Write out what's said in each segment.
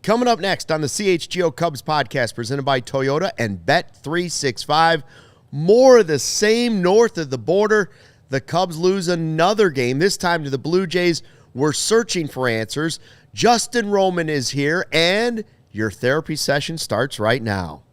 Coming up next on the CHGO Cubs podcast presented by Toyota and Bet365, more of the same north of the border. The Cubs lose another game, this time to the Blue Jays. We're searching for answers. Justin Roman is here, and your therapy session starts right now.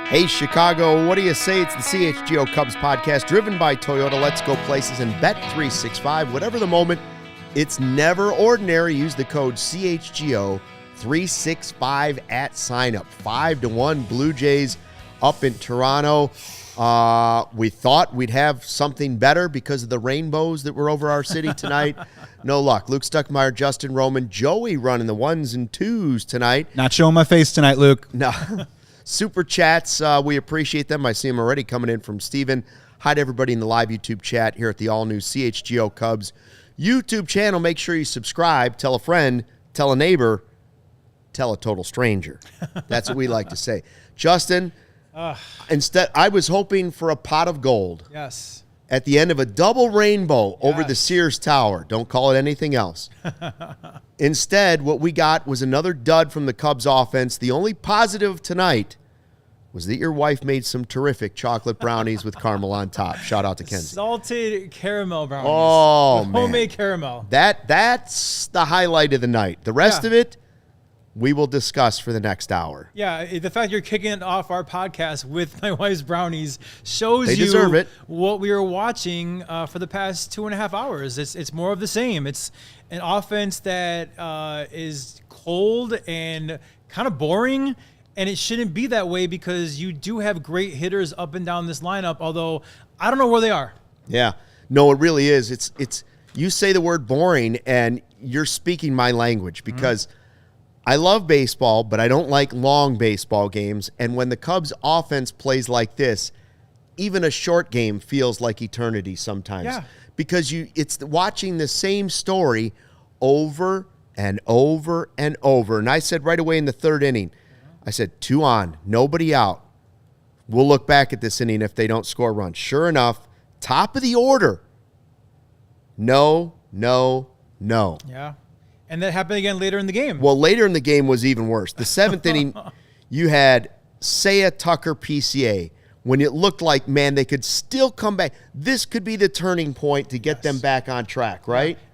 Hey, Chicago, what do you say? It's the CHGO Cubs podcast driven by Toyota. Let's go places and Bet365. Whatever the moment, it's never ordinary. Use the code CHGO365 at sign up. 5-1 Blue Jays up in Toronto. We thought we'd have something better because of the rainbows that were over our city tonight. No luck. Luke Stuckmeyer, Justin Roman, Joey running the ones and twos tonight. Not showing my face tonight, Luke. No. Super chats, we appreciate them. I see them already coming in from Steven. Hi to everybody in the live YouTube chat here at the all-new CHGO Cubs YouTube channel. Make sure you subscribe, tell a friend, tell a neighbor, tell a total stranger. That's what we like to say. Justin, instead, I was hoping for a pot of gold. Yes. At the end of a double rainbow over the Sears Tower. Don't call it anything else. Instead, what we got was another dud from the Cubs offense. The only positive tonight was that your wife made some terrific chocolate brownies with caramel on top. Shout out to Kenzie. Salted caramel brownies. Oh, man. Homemade caramel. That's the highlight of the night. The rest of it, we will discuss for the next hour. Yeah, the fact you're kicking off our podcast with my wife's brownies shows They deserve it. What we were watching for the past 2.5 hours. It's more of the same. It's an offense that is cold and kind of boring, and it shouldn't be that way because you do have great hitters up and down this lineup, although I don't know where they are. Yeah. No, it really is. It's you say the word boring, and you're speaking my language because I love baseball, but I don't like long baseball games. And when the Cubs offense plays like this, even a short game feels like eternity sometimes. Yeah. Because it's watching the same story over and over and over. And I said right away in the third inning, I said, 2 on, nobody out. We'll look back at this inning if they don't score runs. Sure enough, top of the order. No. Yeah. And that happened again later in the game. Well, later in the game was even worse. The 7th inning, you had Seiya, Tucker, PCA. When it looked like, man, they could still come back. This could be the turning point to get them back on track, right? Yeah.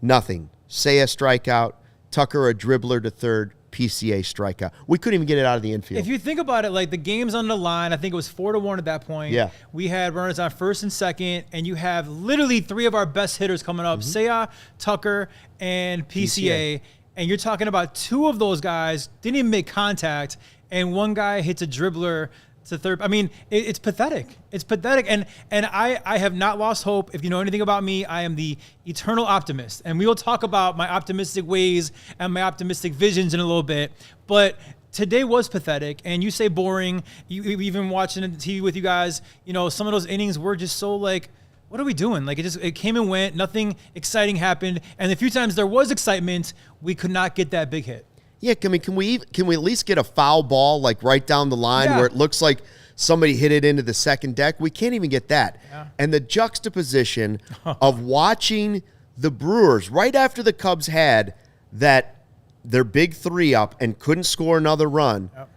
Nothing. Seiya strikeout, Tucker a dribbler to third, PCA strikeout. We couldn't even get it out of the infield. If you think about it, like the game's on the line, I think it was 4-1 at that point. Yeah. We had runners on first and second, and you have literally 3 of our best hitters coming up, Seiya, Tucker, and PCA. And you're talking about 2 of those guys didn't even make contact, and one guy hits a dribbler to third. I mean, it's pathetic. It's pathetic. And I have not lost hope. If you know anything about me, I am the eternal optimist. And we will talk about my optimistic ways and my optimistic visions in a little bit. But today was pathetic. And you say boring. You even watching the TV with you guys, you know, some of those innings were just so like, what are we doing? Like it came and went. Nothing exciting happened. And the few times there was excitement, we could not get that big hit. Yeah, can we at least get a foul ball like right down the line where it looks like somebody hit it into the second deck? We can't even get that. Yeah. And the juxtaposition of watching the Brewers right after the Cubs had that their big 3 up and couldn't score another run. Yep.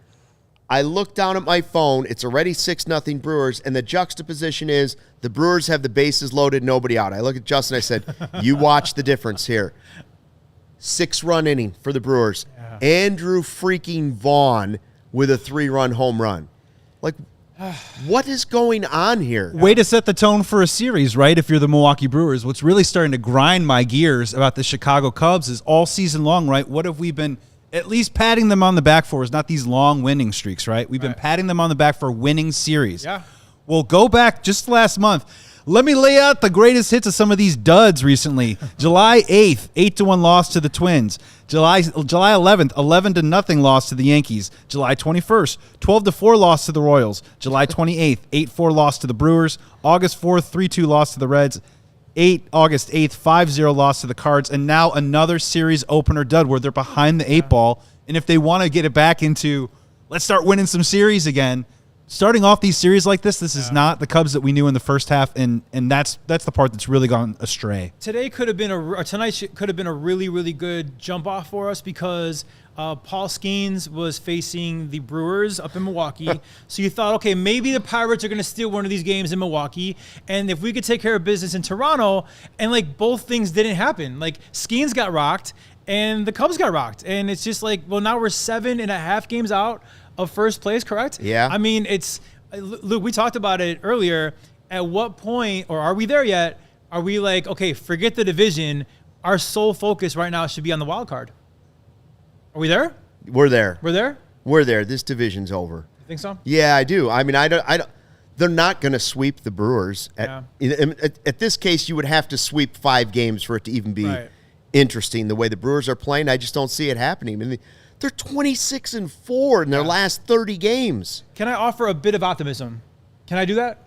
I look down at my phone. It's already 6-0 Brewers, and the juxtaposition is the Brewers have the bases loaded, nobody out. I look at Justin. I said, "You watch the difference here." 6-run inning for the Brewers. Yeah. Andrew freaking Vaughn with a 3-run home run. Like, what is going on here? Way to set the tone for a series, right? If you're the Milwaukee Brewers. What's really starting to grind my gears about the Chicago Cubs is all season long, right? What have we been at least patting them on the back for? Is not these long winning streaks, right? We've been patting them on the back for winning series. Yeah. Well, go back just last month. Let me lay out the greatest hits of some of these duds recently. July 8th, 8-1 loss to the Twins. July 11th, 11-0 loss to the Yankees. July 21st, 12-4 loss to the Royals. July 28th, 8-4 loss to the Brewers. August 4th, 3-2 loss to the Reds. August 8th, 5-0 loss to the Cards. And now another series opener dud where they're behind the 8-ball. And if they want to get it back into, let's start winning some series again, starting off these series like this is not the Cubs that we knew in the first half, and that's the part that's really gone astray. Tonight could have been a really, really good jump off for us because Paul Skeens was facing the Brewers up in Milwaukee. So you thought, okay, maybe the Pirates are going to steal one of these games in Milwaukee, and if we could take care of business in Toronto, and like both things didn't happen. Like Skeens got rocked, and the Cubs got rocked, and it's just like, well, now we're 7.5 games out of first place, correct? Yeah. I mean, it's Luke, we talked about it earlier. At what point, or are we there yet? Are we like, okay, forget the division. Our sole focus right now should be on the wild card. Are we there? We're there. We're there? We're there. This division's over. You think so? Yeah, I do. I mean, I don't. They're not going to sweep the Brewers. At this case, you would have to sweep 5 games for it to even be interesting. The way the Brewers are playing, I just don't see it happening. I mean, they're 26-4 in their last 30 games. Can I offer a bit of optimism? Can I do that?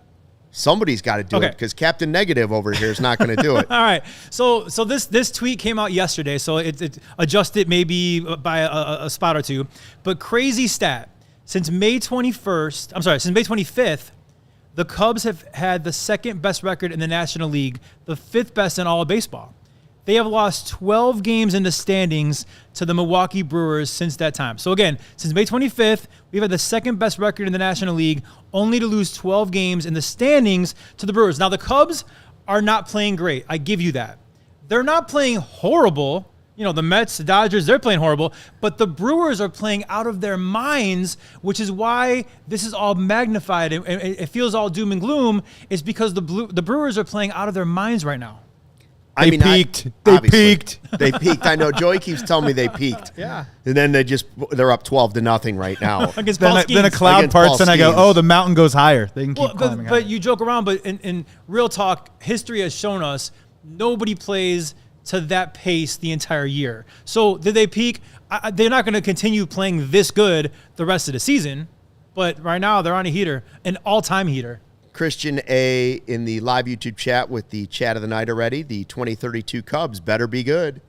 Somebody's got to do it because Captain Negative over here is not going to do it. All right. So this tweet came out yesterday, so it adjusted maybe by a spot or two. But crazy stat. Since May 25th, the Cubs have had the second best record in the National League, the 5th best in all of baseball. They have lost 12 games in the standings to the Milwaukee Brewers since that time. So again, since May 25th, we've had the second best record in the National League, only to lose 12 games in the standings to the Brewers. Now, the Cubs are not playing great. I give you that. They're not playing horrible. You know, the Mets, the Dodgers, they're playing horrible. But the Brewers are playing out of their minds, which is why this is all magnified. And it feels all doom and gloom. It's because the Brewers are playing out of their minds right now. They peaked. They peaked. I know. Joey keeps telling me they peaked. Yeah. And then they're up 12-0 right now. then a cloud parts, and I go, oh, the mountain goes higher. They can keep climbing higher. But you joke around, but in real talk, history has shown us nobody plays to that pace the entire year. So did they peak? They're not going to continue playing this good the rest of the season. But right now, they're on a heater, an all-time heater. Christian A. in the live YouTube chat with the chat of the night already. The 2032 Cubs better be good.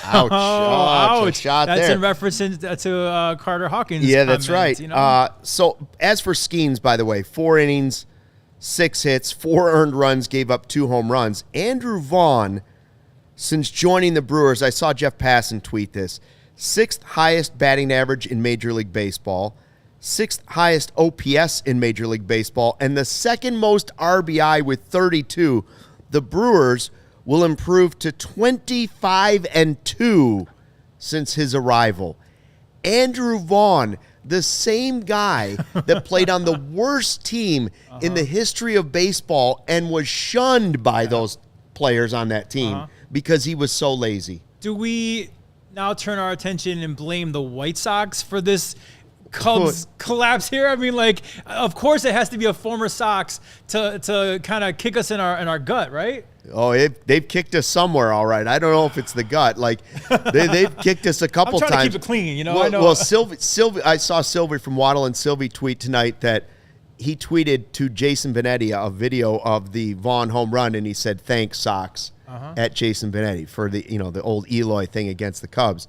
Ouch. Ouch. Shot that's there. In reference to Carter Hawkins. Yeah, that's right. You know? So as for Skeens, by the way, 4 innings, 6 hits, 4 earned runs, gave up 2 home runs. Andrew Vaughn, since joining the Brewers, I saw Jeff Passan tweet this, 6th highest batting average in Major League Baseball, 6th highest OPS in Major League Baseball, and the 2nd most RBI with 32. The Brewers will improve to 25-2 since his arrival. Andrew Vaughn, the same guy that played on the worst team in the history of baseball and was shunned by those players on that team because he was so lazy. Do we now turn our attention and blame the White Sox for this Cubs collapse here? I mean, like, of course it has to be a former Sox to kind of kick us in our gut, right? Oh, they've kicked us somewhere, all right. I don't know if it's the gut. Like, they've kicked us a couple times. I'm trying to keep it clean, you know. Well, I know. Well, Sylvie, I saw Sylvie from Waddle and Sylvie tweet tonight that he tweeted to Jason Benetti a video of the Vaughn home run, and he said, "Thanks, Sox," at Jason Benetti for the old Eloy thing against the Cubs.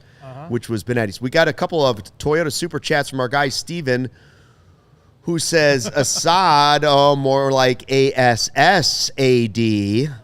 Which was Benetti's. We got a couple of Toyota super chats from our guy Steven, who says Assad, more like ASSAD.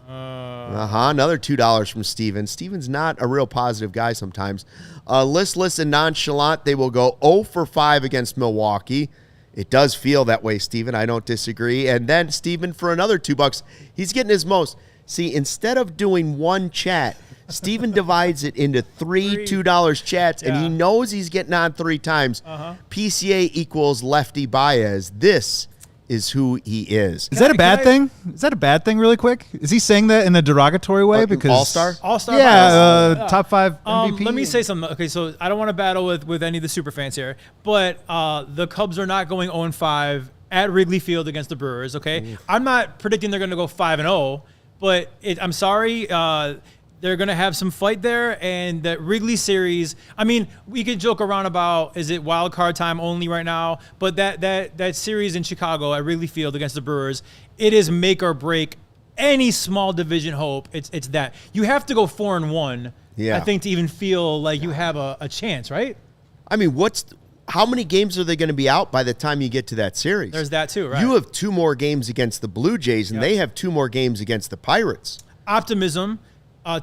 Another $2 from Steven. Steven's not a real positive guy sometimes. Listless and nonchalant, they will go 0 for 5 against Milwaukee. It does feel that way, Steven. I don't disagree. And then Steven for another $2. He's getting his most. See, instead of doing one chat, Steven divides it into three $2 chats, and he knows he's getting on 3 times. PCA equals Lefty Baez. This is who he is. Is that a bad thing? Is that a bad thing, really quick? Is he saying that in a derogatory way? Because All-Star? All-Star? Yeah, top 5 MVP. Let me say something. Okay, so I don't want to battle with any of the super fans here, but the Cubs are not going 0-5 at Wrigley Field against the Brewers, okay? I'm not predicting they're going to go 5-0, but I'm sorry. They're going to have some fight there, and that Wrigley series, I mean, we could joke around about, is it wild card time only right now? But that series in Chicago at Wrigley Field against the Brewers, it is make or break any small division hope. It's that. You have to go 4-1, I think, to even feel like you have a chance, right? I mean, how many games are they going to be out by the time you get to that series? There's that too, right? You have 2 more games against the Blue Jays, and they have 2 more games against the Pirates. Optimism.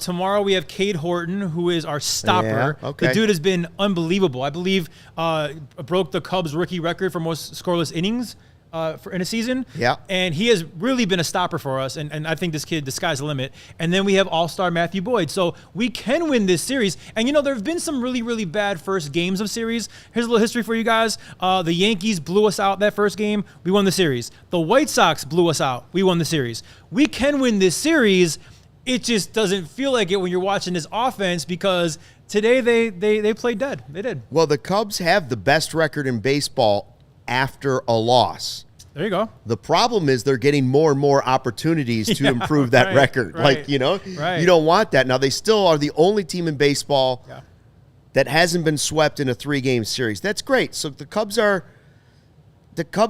Tomorrow we have Cade Horton, who is our stopper. Yeah, okay. The dude has been unbelievable. I believe broke the Cubs rookie record for most scoreless innings in a season. Yeah. And he has really been a stopper for us. And I think this kid, the sky's the limit. And then we have all-star Matthew Boyd. So we can win this series. And, there have been some really, really bad first games of series. Here's a little history for you guys. The Yankees blew us out that first game. We won the series. The White Sox blew us out. We won the series. We can win this series. It just doesn't feel like it when you're watching this offense because today they played dead. They did. Well, the Cubs have the best record in baseball after a loss. There you go. The problem is they're getting more and more opportunities to improve that record. Right, you don't want that. Now, they still are the only team in baseball that hasn't been swept in a 3-game series. That's great. So the Cubs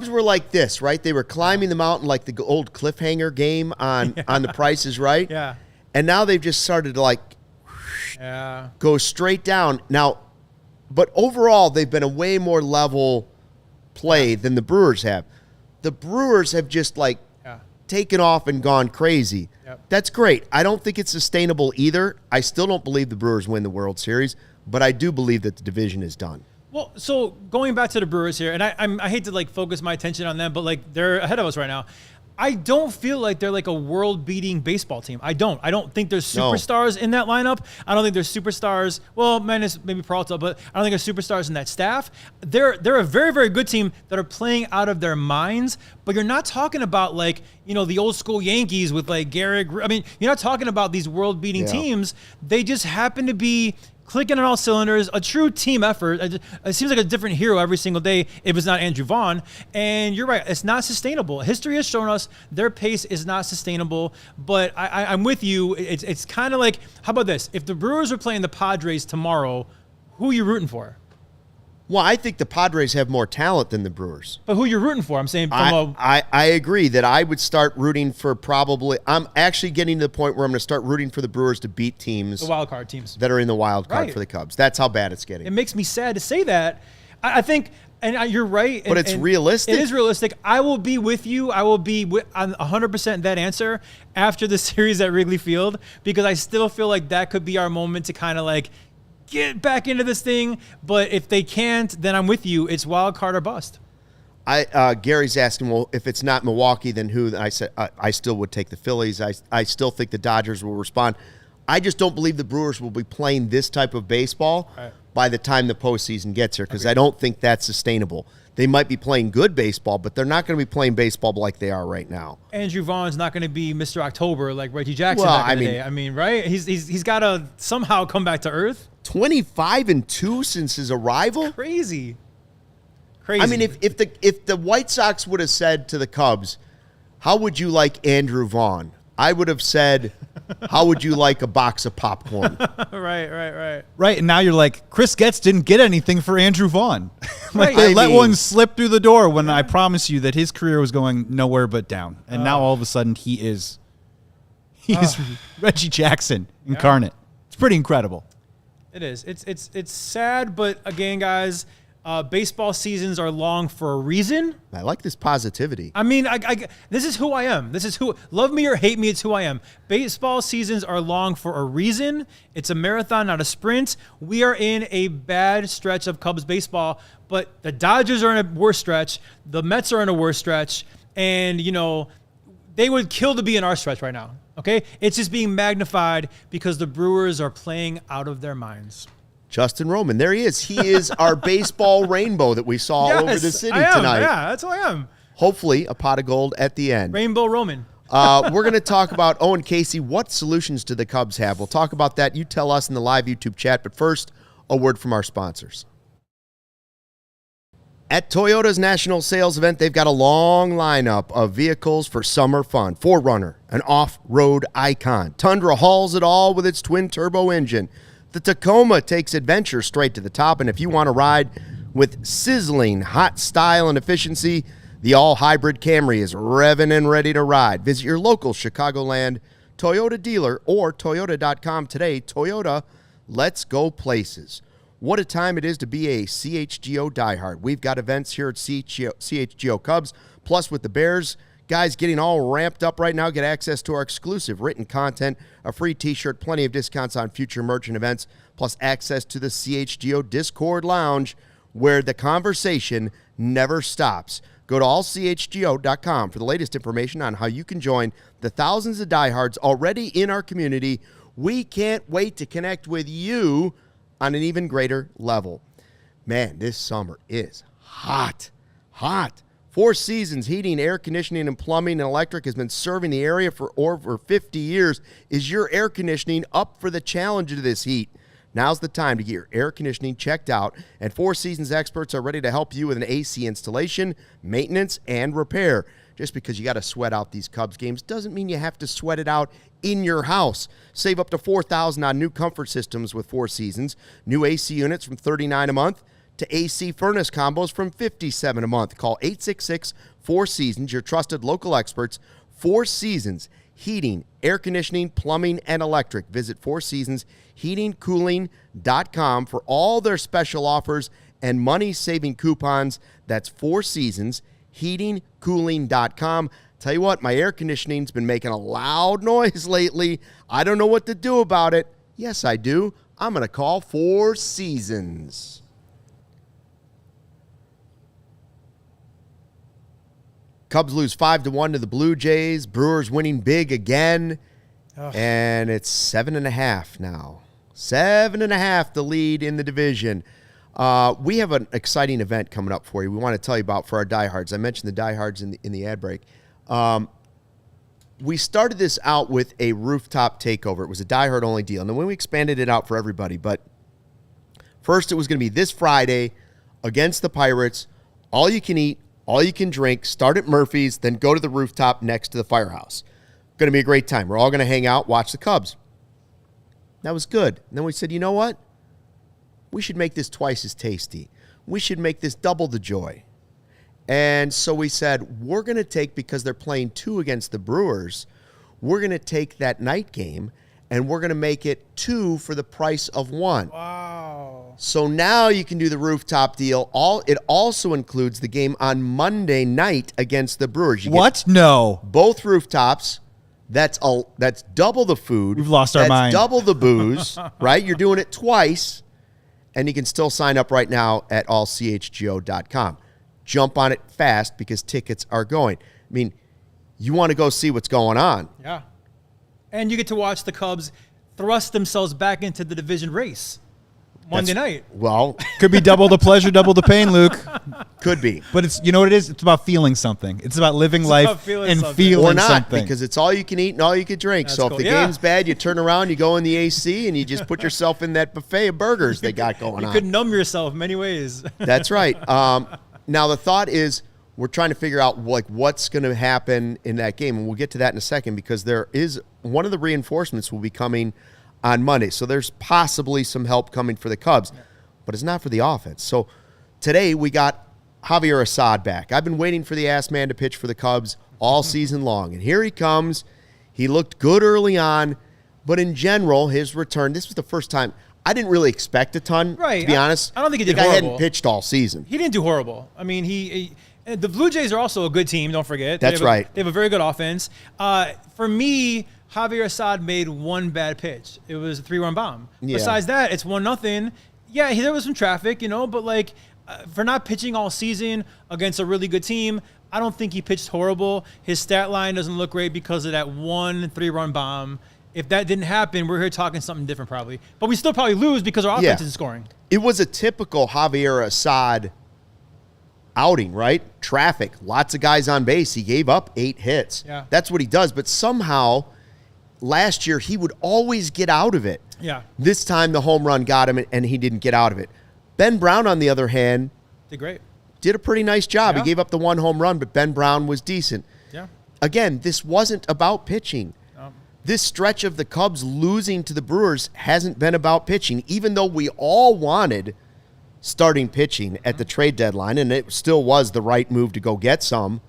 were like this, right? They were climbing the mountain like the old cliffhanger game on The Price is Right. Yeah. And now they've just started to go straight down. Now, but overall, they've been a way more level play than the Brewers have. The Brewers have just taken off and gone crazy. Yep. That's great. I don't think it's sustainable either. I still don't believe the Brewers win the World Series, but I do believe that the division is done. Well, so going back to the Brewers here, and I hate to focus my attention on them, but they're ahead of us right now. I don't feel like they're like a world-beating baseball team. I don't think there's superstars in that lineup. I don't think there's superstars. Well, minus maybe Peralta, but I don't think there's superstars in that staff. They're a very, very good team that are playing out of their minds. But you're not talking about the old school Yankees with Garrett. I mean, you're not talking about these world-beating teams. They just happen to be clicking on all cylinders, a true team effort. It seems like a different hero every single day if it's not Andrew Vaughn. And you're right, it's not sustainable. History has shown us their pace is not sustainable. But I'm with you. It's kind of like, how about this? If the Brewers are playing the Padres tomorrow, who are you rooting for? Well, I think the Padres have more talent than the Brewers. But who you're rooting for? I'm saying I agree that I would start rooting for I'm actually getting to the point where I'm going to start rooting for the Brewers to beat teams. The wild card teams. That are in the wild card for the Cubs. That's how bad it's getting. It makes me sad to say that. I think, and you're right. But it's realistic. It is realistic. I will be with you. I will be on 100% that answer after the series at Wrigley Field because I still feel like that could be our moment to kind of get back into this thing, but if they can't, then I'm with you. It's wild card or bust. Gary's asking, well, if it's not Milwaukee, then who? I said I still would take the Phillies. I still think the Dodgers will respond. I just don't believe the Brewers will be playing this type of baseball by the time the postseason gets here because I don't think that's sustainable. They might be playing good baseball, but they're not going to be playing baseball like they are right now. Andrew Vaughn's not going to be Mr. October like Reggie Jackson back in the day. I mean, right? He's got to somehow come back to earth. 25-2 since his arrival? Crazy. I mean, if the White Sox would have said to the Cubs, how would you like Andrew Vaughn? I would have said, how would you like a box of popcorn? Right. Right, and now you're like, Chris Getz didn't get anything for Andrew Vaughn. Right. Let one slip through the door when I promise you that his career was going nowhere but down. And now all of a sudden he is Reggie Jackson incarnate. It's pretty incredible. It is. It's sad, but again, guys, baseball seasons are long for a reason. I like this positivity. I mean, this is who I am. This is who, love me or hate me, it's who I am. Baseball seasons are long for a reason. It's a marathon, not a sprint. We are in a bad stretch of Cubs baseball, but the Dodgers are in a worse stretch. The Mets are in a worse stretch. And, they would kill to be in our stretch right now. Okay? It's just being magnified because the Brewers are playing out of their minds. Justin Roman, there he is. He is our baseball rainbow that we saw all over the city tonight. Yeah, that's who I am. Hopefully, a pot of gold at the end. Rainbow Roman. We're going to talk about, Owen Casey, what solutions do the Cubs have? We'll talk about that. You tell us in the live YouTube chat. But first, a word from our sponsors. At Toyota's national sales event, they've got a long lineup of vehicles for summer fun. 4Runner, an off-road icon. Tundra hauls it all with its twin-turbo engine. The Tacoma takes adventure straight to the top, and if you want to ride with sizzling hot style and efficiency, the all-hybrid Camry is revving and ready to ride. Visit your local Chicagoland Toyota dealer or Toyota.com today. Toyota, let's go places. What a time it is to be a CHGO diehard. We've got events here at CHGO Cubs, plus with the Bears. Guys getting all ramped up right now. Get access to our exclusive written content, a free t-shirt, plenty of discounts on future merch and events, plus access to the CHGO Discord Lounge where the conversation never stops. Go to allchgo.com for the latest information on how you can join the thousands of diehards already in our community. We can't wait to connect with you on an even greater level. Man, this summer is hot. Four Seasons Heating, Air Conditioning, and Plumbing and Electric has been serving the area for over 50 years. Is your air conditioning up for the challenge of this heat? Now's the time to get your air conditioning checked out, and Four Seasons experts are ready to help you with an AC installation, maintenance, and repair. Just because you got to sweat out these Cubs games doesn't mean you have to sweat it out in your house. Save up to $4,000 on new comfort systems with Four Seasons. New AC units from $39 a month to AC furnace combos from $57 a month. Call 866-4SEASONS, your trusted local experts. Four Seasons Heating, Air Conditioning, Plumbing, and Electric. Visit FourSeasonsHeatingCooling.com for all their special offers and money-saving coupons. That's Four Seasons heatingcooling.com. Tell you what, my air conditioning's been making a loud noise lately. I don't know what to do about it. Yes, I do. I'm going to call Four Seasons. Cubs lose 5-1 to the Blue Jays. Brewers winning big again. And it's 7.5 now. 7.5 the lead in the division. We have an exciting event coming up for you. We want to tell you about for our diehards. I mentioned the diehards in the ad break. We started this out with a rooftop takeover. It was a diehard-only deal. And then we expanded it out for everybody. But first it was going to be this Friday against the Pirates. All you can eat, all you can drink. Start at Murphy's, then go to the rooftop next to the firehouse. Going to be a great time. We're all going to hang out, watch the Cubs. That was good. And then we said, you know what? We should make this twice as tasty. We should make this double the joy. And so we said, we're going to take, because they're playing 2 against the Brewers, we're going to take that night game and we're going to make it 2 for the price of 1. Wow. So now you can do the rooftop deal. It also includes the game on Monday night against the Brewers. What? No. Both rooftops. That's double the food. We've lost our mind. That's double the booze, right? You're doing it twice. And you can still sign up right now at allchgo.com. Jump on it fast because tickets are going. I mean, you want to go see what's going on. Yeah. And you get to watch the Cubs thrust themselves back into the division race Monday night. Well, could be double the pleasure, double the pain, Luke. Could be. But it's, you know what it is? It's about feeling something. It's about living life feeling or not, something. Because it's all you can eat and all you can drink. That's so cool. if the game's bad, you turn around, you go in the AC, and you just put yourself in that buffet of burgers they got going on. You could numb yourself many ways. That's right. Now, the thought is we're trying to figure out what's going to happen in that game, and we'll get to that in a second because there is one of the reinforcements will be coming on Monday. So there's possibly some help coming for the Cubs, but it's not for the offense. So today we got Javier Assad back. I've been waiting for the ass man to pitch for the Cubs all season long, and here he comes. He looked good early on, but in general, his return, this was the first time. I didn't really expect a ton, to be honest. I don't think he did the guy horrible. hadn't pitched all season. He didn't do horrible. I mean, the Blue Jays are also a good team, don't forget. That's right. They have a very good offense. For me, Javier Assad made one bad pitch. It was a 3-run bomb. Yeah. Besides that, it's 1-0. Yeah, there was some traffic, but for not pitching all season against a really good team, I don't think he pitched horrible. His stat line doesn't look great because of that 1 3-run bomb. If that didn't happen, we're here talking something different probably. But we still probably lose because our offense isn't scoring. It was a typical Javier Assad outing, right? Traffic, lots of guys on base. He gave up 8 hits. Yeah. That's what he does. But somehow, last year, he would always get out of it. Yeah. This time, the home run got him, and he didn't get out of it. Ben Brown, on the other hand, Did great. did a pretty nice job. Yeah. He gave up the 1 home run, but Ben Brown was decent. Yeah. Again, this wasn't about pitching. This stretch of the Cubs losing to the Brewers hasn't been about pitching, even though we all wanted starting pitching at the trade deadline, and it still was the right move to go get some.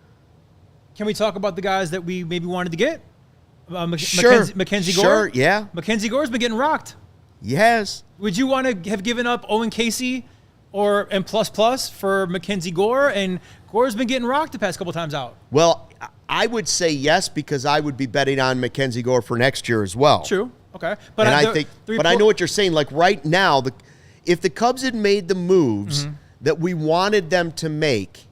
Can we talk about the guys that we maybe wanted to get? Sure. Mackenzie Gore? Sure, yeah. Mackenzie Gore's been getting rocked. Yes. Would you want to have given up Owen Casey and plus for Mackenzie Gore? And Gore's been getting rocked the past couple times out. Well, I would say yes, because I would be betting on Mackenzie Gore for next year as well. True. Okay. But I know what you're saying. Like right now, if the Cubs had made the moves that we wanted them to make,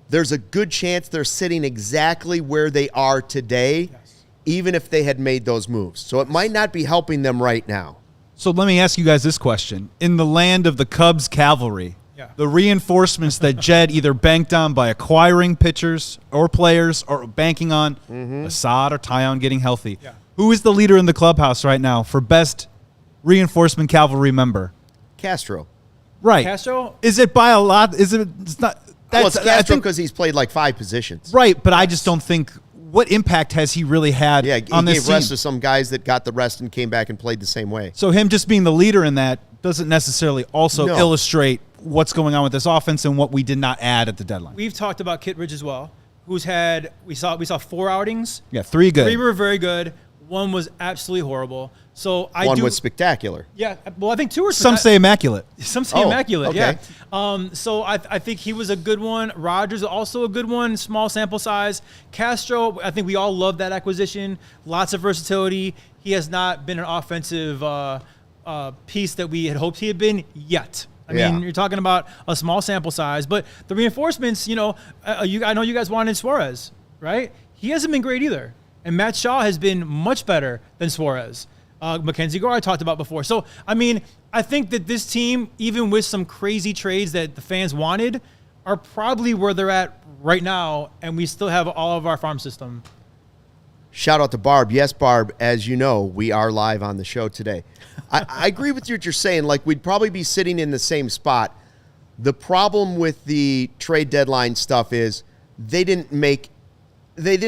there's a good chance they're sitting exactly where they are today, even if they had made those moves. So it might not be helping them right now. So let me ask you guys this question. In the land of the Cubs cavalry, the reinforcements that Jed either banked on by acquiring pitchers or players or banking on Assad or Taillon getting healthy, who is the leader in the clubhouse right now for best reinforcement cavalry member? Castro. Right. Castro? Is it by a lot? Is it? It's not. Well, it's Castro because he's played like 5 positions. Right, but I just don't think. What impact has he really had on this team? He gave rest to some guys that got the rest and came back and played the same way. So him just being the leader in that doesn't necessarily also illustrate what's going on with this offense and what we did not add at the deadline. We've talked about Kittredge as well, who's had we saw 4 outings. Yeah, 3 good. 3 were very good. 1 was absolutely horrible. So One was spectacular. Yeah, well, I think 2 were. Some say immaculate. Some say immaculate. Okay. Yeah. So I think he was a good one. Rogers also a good one. Small sample size. Castro, I think we all love that acquisition. Lots of versatility. He has not been an offensive piece that we had hoped he had been yet. I mean, you're talking about a small sample size, but the reinforcements. I know you guys wanted Suarez, right? He hasn't been great either. And Matt Shaw has been much better than Suarez. Mackenzie Gore I talked about before. So, I mean, I think that this team, even with some crazy trades that the fans wanted, are probably where they're at right now, and we still have all of our farm system. Shout out to Barb. Yes, Barb, as you know, we are live on the show today. I agree with you what you're saying. Like, we'd probably be sitting in the same spot. The problem with the trade deadline stuff is they didn't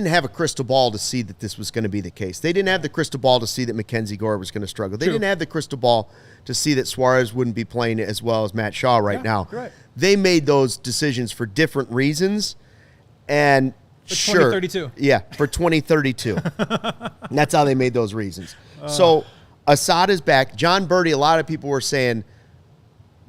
have a crystal ball to see that this was going to be the case. They didn't have the crystal ball to see that Mackenzie Gore was going to struggle. They didn't have the crystal ball to see that Suarez wouldn't be playing as well as Matt Shaw right now. Right. They made those decisions for different reasons. And for 2032. Yeah, for 2032. And that's how they made those reasons. So Assad is back. John Birdie, a lot of people were saying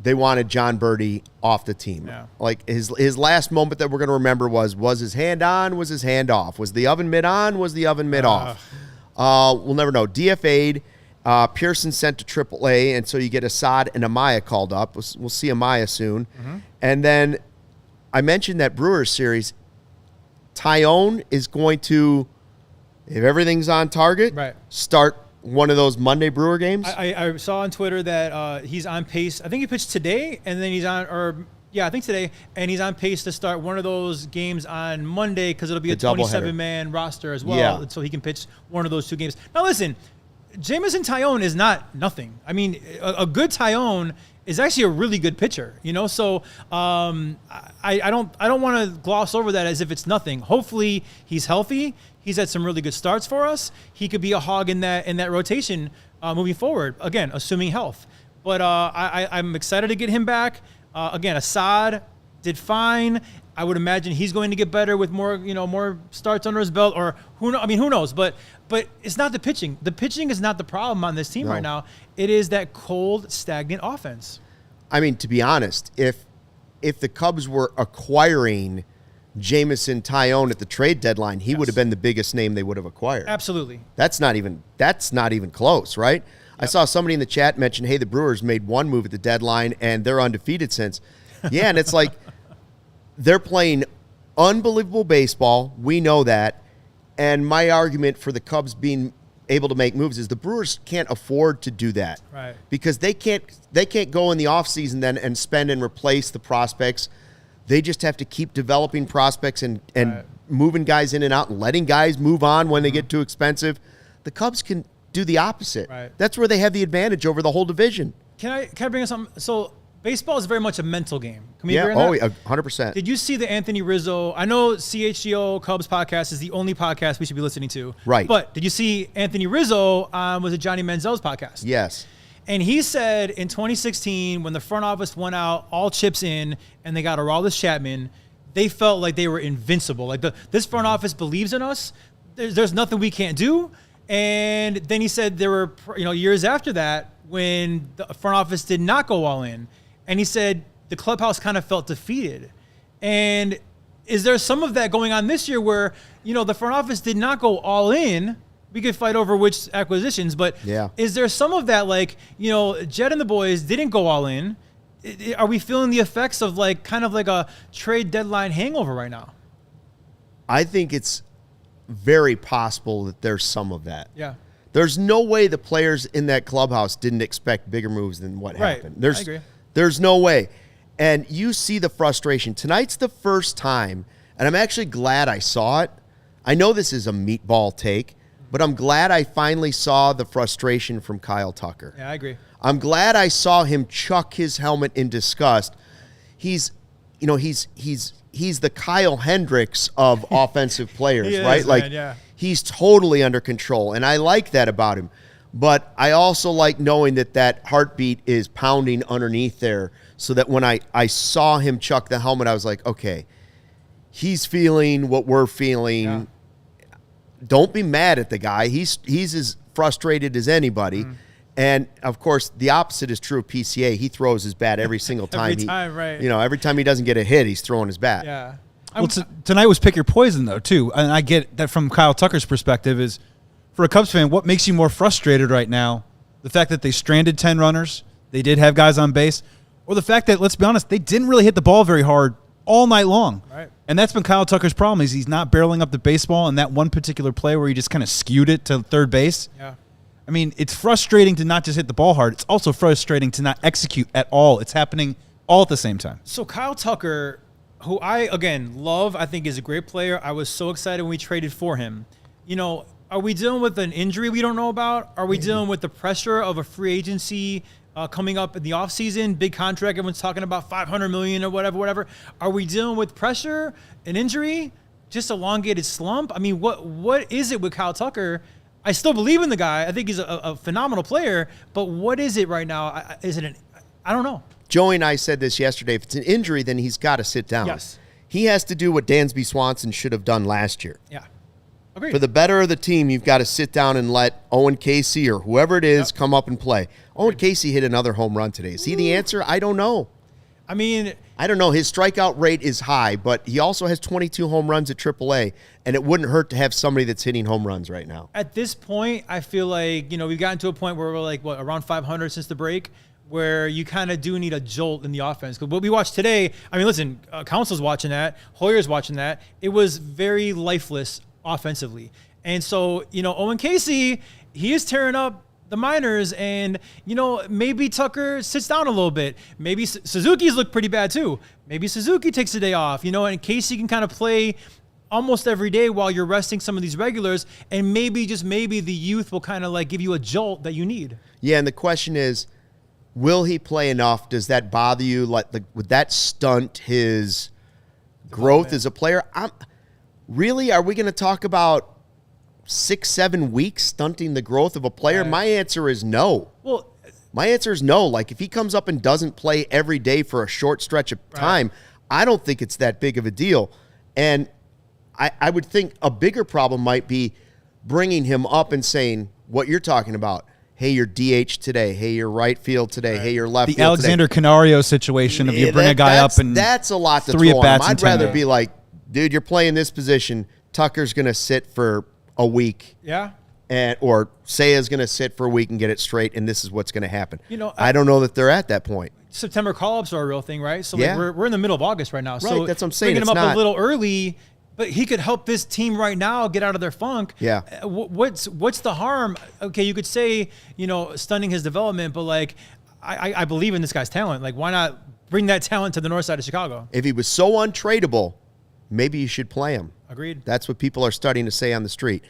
they wanted John Birdie off the team. Yeah. Like his last moment that we're going to remember was his hand on, was his hand off? Was the oven mitt on, was the oven mitt off? We'll never know. DFA'd, Pearson sent to AAA, and so you get Assad and Amaya called up. We'll see Amaya soon. And then I mentioned that Brewers series. Taillon is going to, if everything's on target, start one of those Monday Brewer games. I saw on Twitter that he's on pace. I think he pitched today, and then I think today, and he's on pace to start one of those games on Monday because it'll be a 27-man roster as well, so he can pitch one of those 2 games. Now listen, Jameson Taillon is not nothing. I mean, a good Taillon is actually a really good pitcher, So I don't want to gloss over that as if it's nothing. Hopefully he's healthy. He's had some really good starts for us. He could be a hog in that rotation moving forward. Again, assuming health. But I'm excited to get him back. Again, Assad did fine. I would imagine he's going to get better with more starts under his belt, or who knows? But it's not the pitching. The pitching is not the problem on this team right now. It is that cold, stagnant offense. I mean, to be honest, if the Cubs were acquiring Jameson Taillon at the trade deadline, he would have been the biggest name they would have acquired. Absolutely. That's not even close, right? Yep. I saw somebody in the chat mention, hey, the Brewers made one move at the deadline and they're undefeated since. Yeah, and it's like they're playing unbelievable baseball. We know that. And my argument for the Cubs being able to make moves is the Brewers can't afford to do that. Right. Because they can't go in the offseason then and spend and replace the prospects. They just have to keep developing prospects and moving guys in and out and letting guys move on when they get too expensive. The Cubs can do the opposite. Right. That's where they have the advantage over the whole division. Can I bring up something? So baseball is very much a mental game. Can we Yeah, agree on that? 100%. Did you see the Anthony Rizzo? I know CHGO Cubs podcast is the only podcast we should be listening to. Right. But did you see Anthony Rizzo was it Johnny Manziel's podcast? Yes. And he said in 2016, when the front office went out, all chips in, and they got Aroldis Chapman, they felt like they were invincible. Like this front office believes in us. There's nothing we can't do. And then he said there were years after that when the front office did not go all in. And he said the clubhouse kind of felt defeated. And is there some of that going on this year where, the front office did not go all in? We could fight over which acquisitions, but is there some of that, like, Jed and the boys didn't go all in? Are we feeling the effects of kind of like a trade deadline hangover right now? I think it's very possible that there's some of that. Yeah. There's no way the players in that clubhouse didn't expect bigger moves than what happened. I agree. There's no way. And you see the frustration. Tonight's the first time, and I'm actually glad I saw it. I know this is a meatball take, but I'm glad I finally saw the frustration from Kyle Tucker. Yeah, I agree. I'm glad I saw him chuck his helmet in disgust. He's the Kyle Hendricks of offensive players, He is, right? Like, man, yeah. He's totally under control, and I like that about him. But I also like knowing that heartbeat is pounding underneath there, so that when I saw him chuck the helmet, I was like, okay, he's feeling what we're feeling. Yeah. Don't be mad at the guy. He's as frustrated as anybody. And, of course, the opposite is true of PCA. He throws his bat every single time. Right. Every time he doesn't get a hit, he's throwing his bat. Yeah. Well, tonight was pick your poison, though, too. And I get that from Kyle Tucker's perspective is, for a Cubs fan, what makes you more frustrated right now? The fact that they stranded 10 runners, they did have guys on base, or the fact that, let's be honest, they didn't really hit the ball very hard all night long. Right. And that's been Kyle Tucker's problem is he's not barreling up the baseball in that one particular play where he just kind of skewed it to third base. Yeah. I mean, it's frustrating to not just hit the ball hard. It's also frustrating to not execute at all. It's happening all at the same time. So Kyle Tucker, who I, again, love, I think is a great player. I was so excited when we traded for him. Are we dealing with an injury we don't know about? Are we dealing with the pressure of a free agency coming up in the offseason, big contract, everyone's talking about $500 million or whatever. Are we dealing with pressure, an injury, just elongated slump? I mean, what is it with Kyle Tucker? I still believe in the guy. I think he's a phenomenal player, but what is it right now? I don't know. Joey and I said this yesterday. If it's an injury, then he's got to sit down. Yes. He has to do what Dansby Swanson should have done last year. Yeah. Agreed. For the better of the team, you've got to sit down and let Owen Casey or whoever it is come up and play. Owen Casey hit another home run today. Is he the answer? I don't know. I mean, I don't know. His strikeout rate is high, but he also has 22 home runs at AAA, and it wouldn't hurt to have somebody that's hitting home runs right now. At this point, I feel like, we've gotten to a point where we're like, around 500 since the break, where you kind of do need a jolt in the offense. Because what we watched today, I mean, listen, Council's watching that, Hoyer's watching that. It was very lifeless offensively. And so, Owen Casey, he is tearing up the minors, and, maybe Tucker sits down a little bit. Maybe Suzuki's looked pretty bad too. Maybe Suzuki takes a day off, and Casey can kind of play almost every day while you're resting some of these regulars, and maybe, just maybe, the youth will kind of like give you a jolt that you need. Yeah, and the question is, will he play enough? Does that bother you? Would that stunt his growth as a player? Really, are we going to talk about 6-7 weeks stunting the growth of a player? Right. My answer is no. Well, my answer is no. Like, if he comes up and doesn't play every day for a short stretch of time, I don't think it's that big of a deal. And I would think a bigger problem might be bringing him up and saying what you're talking about. Hey, you're DH today. Hey, you're right field today. Hey, you're left field today. The Alexander Canario situation of you bring a guy up and that's a lot to three throw on him. at-bats in I'd 10 rather days. be like, dude, you're playing this position. Tucker's going to sit for a week. yeah. Or Seiya's going to sit for a week and get it straight, and this is what's going to happen. I don't know that they're at that point. September call-ups are a real thing, right? So Yeah. we're in the middle of August right now. Right, So that's what I'm saying. Bringing It's him up not- a little early, but he could help this team right now get out of their funk. Yeah. What's the harm? Okay, you could say, stunning his development, but like, I believe in this guy's talent. Like, why not bring that talent to the north side of Chicago? If he was so untradeable, maybe you should play him. Agreed. That's what people are starting to say on the street.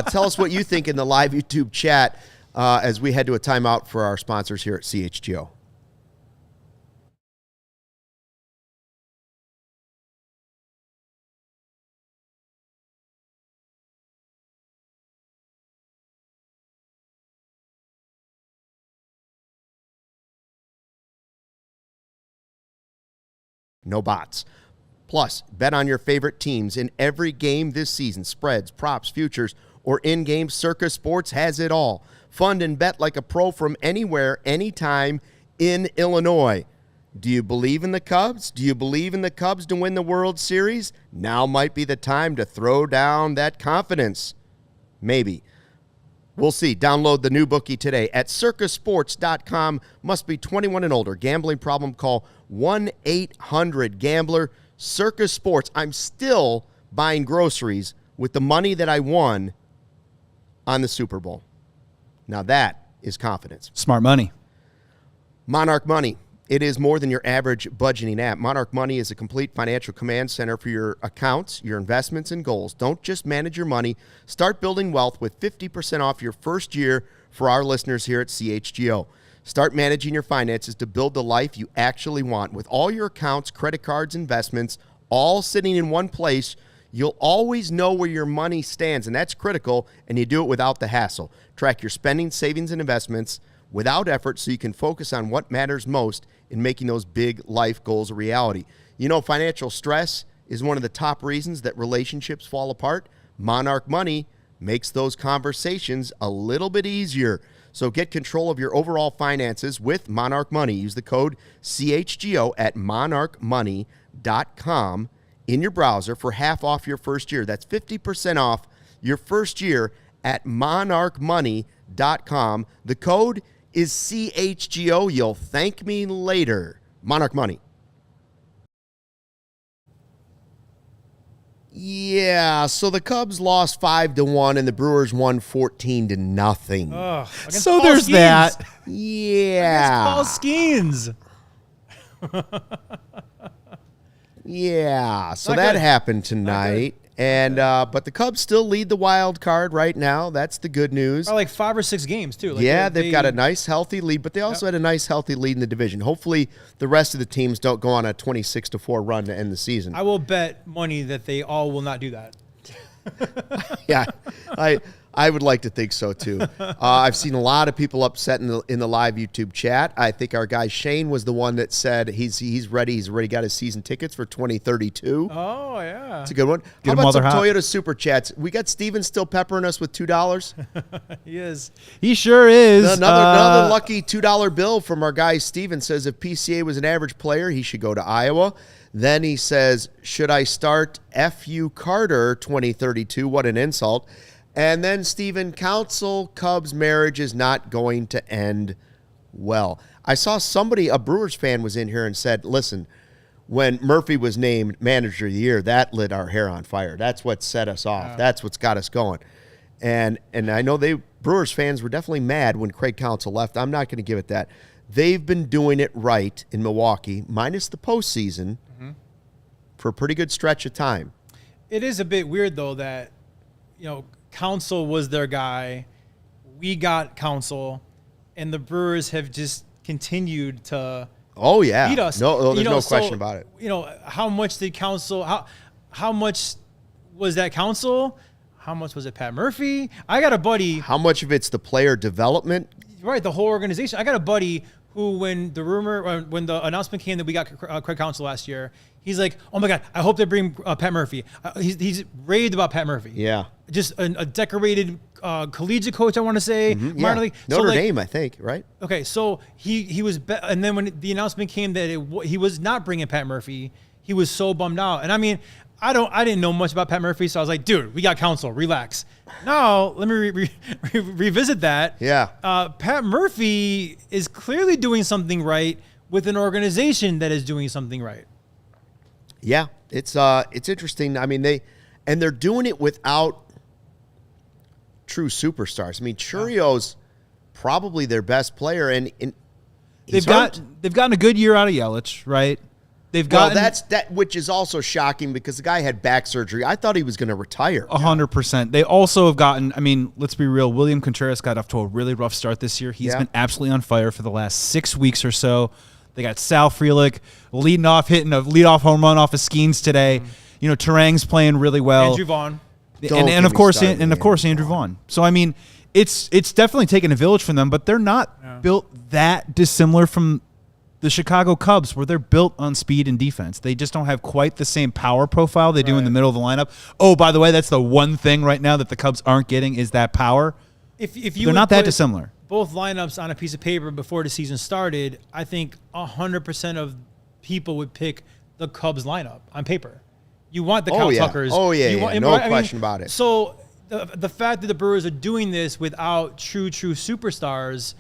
Tell us what you think in the live YouTube chat as we head to a timeout for our sponsors here at CHGO. No bots. Plus, bet on your favorite teams in every game this season. Spreads, props, futures, or in-game. Circus Sports has it all. Fund and bet like a pro from anywhere, anytime in Illinois. Do you believe in the Cubs? Do you believe in the Cubs to win the World Series? Now might be the time to throw down that confidence. Maybe. We'll see. Download the new bookie today at circusports.com. Must be 21 and older. Gambling problem? Call 1-800-GAMBLER. Circus Sports. I'm still buying groceries with the money that I won on the Super Bowl. Now that is confidence. Smart money. Monarch Money. It is more than your average budgeting app. Monarch Money is a complete financial command center for your accounts, your investments, and goals. Don't just manage your money. Start building wealth with 50% off your first year for our listeners here at CHGO. Start managing your finances to build the life you actually want. With all your accounts, credit cards, investments, all sitting in one place, you'll always know where your money stands, and that's critical, and you do it without the hassle. Track your spending, savings, and investments without effort so you can focus on what matters most in making those big life goals a reality. You know, financial stress is one of the top reasons that relationships fall apart. Monarch Money makes those conversations a little bit easier. So get control of your overall finances with Monarch Money. Use the code CHGO at monarchmoney.com in your browser for half off your first year. That's 50% off your first year at monarchmoney.com. The code is CHGO. You'll thank me later. Monarch Money. Yeah, so the Cubs lost 5-1 and the Brewers won 14-0. So there's that. Yeah. Paul Skeens. Yeah, so Not that good. happened tonight. And but the Cubs still lead the wild card right now. That's the good news. Or like 5 or 6 games too. Like Yeah, they've got a nice, healthy lead, but they also had a nice, healthy lead in the division. Hopefully, the rest of the teams don't go on a 26-4 run to end the season. I will bet money that they all will not do that. Yeah, I would like to think so too. I've seen a lot of people upset in the live YouTube chat. I think our guy Shane was the one that said he's ready. He's already got his season tickets for 2032. Oh yeah, That's a good one. Get How him about while some they're hot. Toyota super chats? We got Steven still peppering us with $2. he is. He sure is. Another lucky $2 bill from our guy Steven says if PCA was an average player, he should go to Iowa. Then he says, should I start F.U. Carter 2032? What an insult. And then Steven, Council Cubs marriage is not going to end well. I saw somebody, a Brewers fan, was in here and said, listen, when Murphy was named manager of the year, that lit our hair on fire. That's what set us off. That's what's got us going. And I know Brewers fans were definitely mad when Craig Counsell left. I'm not going to give it that. They've been doing it right in Milwaukee, minus the postseason, for a pretty good stretch of time. It is a bit weird though that, you know, Counsell was their guy. We got Counsell, and the Brewers have just continued to beat us. No, there's no question about it. You know, how much did Counsell? How much was that Counsell? How much was it Pat Murphy? I got a buddy. How much of it's the player development? Right, the whole organization. I got a buddy who, when the announcement came that we got Craig Counsell last year, he's like, "Oh my God, I hope they bring Pat Murphy." He's raved about Pat Murphy. Yeah, just a decorated collegiate coach, I want to say. Minor league. Notre Dame, I think, right? Okay, so he was, and then when the announcement came that he was not bringing Pat Murphy, he was so bummed out. And I mean, I didn't know much about Pat Murphy, so I was like, dude, we got Counsell, relax. Now let me revisit that. Yeah, Pat Murphy is clearly doing something right with an organization that is doing something right. Yeah, it's interesting. I mean, they're doing it without true superstars. I mean, Churio's probably their best player, and they've gotten a good year out of Yelich, right? That's which is also shocking because the guy had back surgery. I thought he was going to retire. 100%. They also have gotten, I mean, let's be real, William Contreras got off to a really rough start this year. He's been absolutely on fire for the last 6 weeks or so. They got Sal Frelick hitting a leadoff home run off of Skeens today. You know, Turang's playing really well. Andrew Vaughn. And of course Andrew Vaughn. So I mean, it's definitely taken a village from them, but they're not built that dissimilar from the Chicago Cubs, where they're built on speed and defense. They just don't have quite the same power profile they do in the middle of the lineup. Oh, by the way, that's the one thing right now that the Cubs aren't getting is that power. If you They're not that dissimilar. Both lineups on a piece of paper before the season started, I think 100% of people would pick the Cubs lineup on paper. You want the Kyle Tuckers. Oh, yeah, no question about it. So the fact that the Brewers are doing this without true superstars,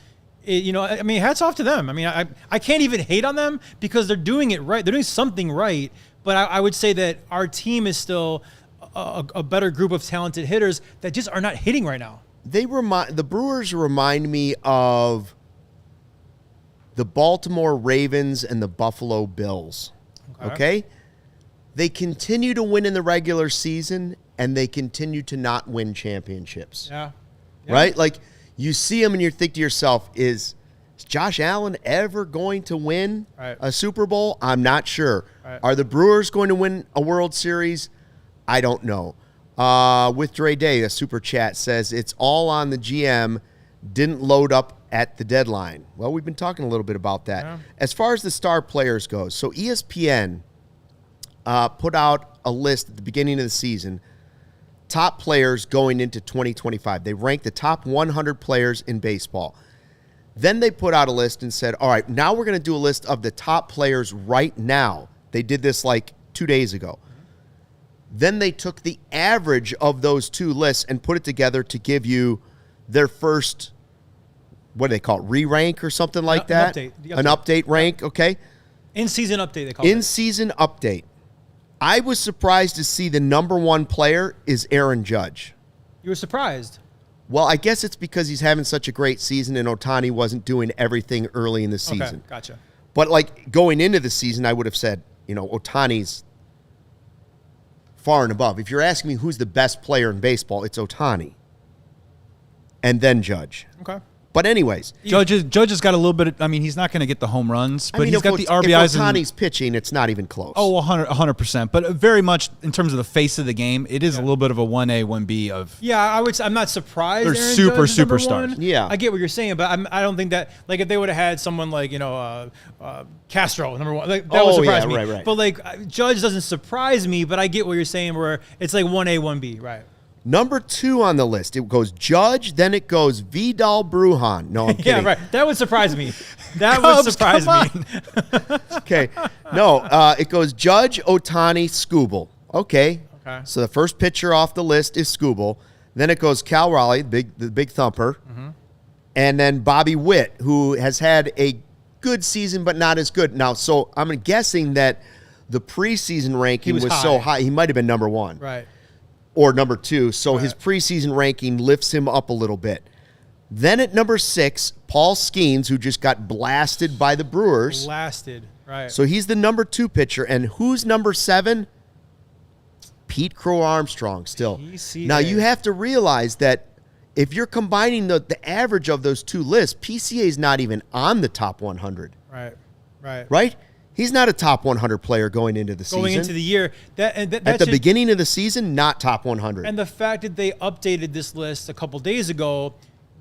hats off to them. I mean, I can't even hate on them because they're doing it right. They're doing something right. But I would say that our team is still a better group of talented hitters that just are not hitting right now. The Brewers remind me of the Baltimore Ravens and the Buffalo Bills. Okay? They continue to win in the regular season, and they continue to not win championships. Yeah. Right? Like, you see them and you think to yourself, is Josh Allen ever going to win a Super Bowl? I'm not sure. Right. Are the Brewers going to win a World Series? I don't know. With Dre Day, a super chat says, it's all on the GM, didn't load up at the deadline. Well, we've been talking a little bit about that. Yeah. As far as the star players goes, so ESPN put out a list at the beginning of the season, top players going into 2025. They ranked the top 100 players in baseball. Then they put out a list and said, all right, now we're going to do a list of the top players right now. They did this like 2 days ago. Then they took the average of those two lists and put it together to give you their first, what do they call it, re-rank or something like that? An update rank, okay? In-season update, they call it. In-season update. I was surprised to see the number one player is Aaron Judge. You were surprised? Well, I guess it's because he's having such a great season and Ohtani wasn't doing everything early in the season. Okay, gotcha. But, like, going into the season, I would have said, Ohtani's far and above. If you're asking me who's the best player in baseball, it's Ohtani. And then Judge. Okay. But anyways. Judge has got a little bit of, he's not going to get the home runs, but he's got the RBIs. If Ohtani's pitching, it's not even close. Oh, 100%. But very much in terms of the face of the game, it is a little bit of a 1A, 1B of. Yeah, I'm not surprised. They're Aaron super Judge is superstars. Yeah. I get what you're saying, but I don't think that, like, if they would have had someone like, Castro, number one, like, that would surprise me. Right. But, like, Judge doesn't surprise me, but I get what you're saying where it's like 1A, 1B, right? Number 2 on the list, it goes Judge, then it goes Vidal Brujan. No, I'm kidding. Yeah, right. That would surprise me. That would surprise me. Okay. No, it goes Judge, Ohtani, Skubal. Okay. So the first pitcher off the list is Skubal. Then it goes Cal Raleigh, the big thumper. Mm-hmm. And then Bobby Witt, who has had a good season but not as good. Now, so I'm guessing that the preseason ranking was so high. He might have been number 1. Right. Or number 2, so his preseason ranking lifts him up a little bit. Then at number 6, Paul Skeens, who just got blasted by the Brewers. Blasted, right. So he's the number 2 pitcher. And who's number 7? Pete Crow Armstrong still. PCA. Now, you have to realize that if you're combining the average of those two lists, PCA is not even on the top 100. Right? He's not a top 100 player going into the season. Going into the year. At the beginning of the season, not top 100. And the fact that they updated this list a couple days ago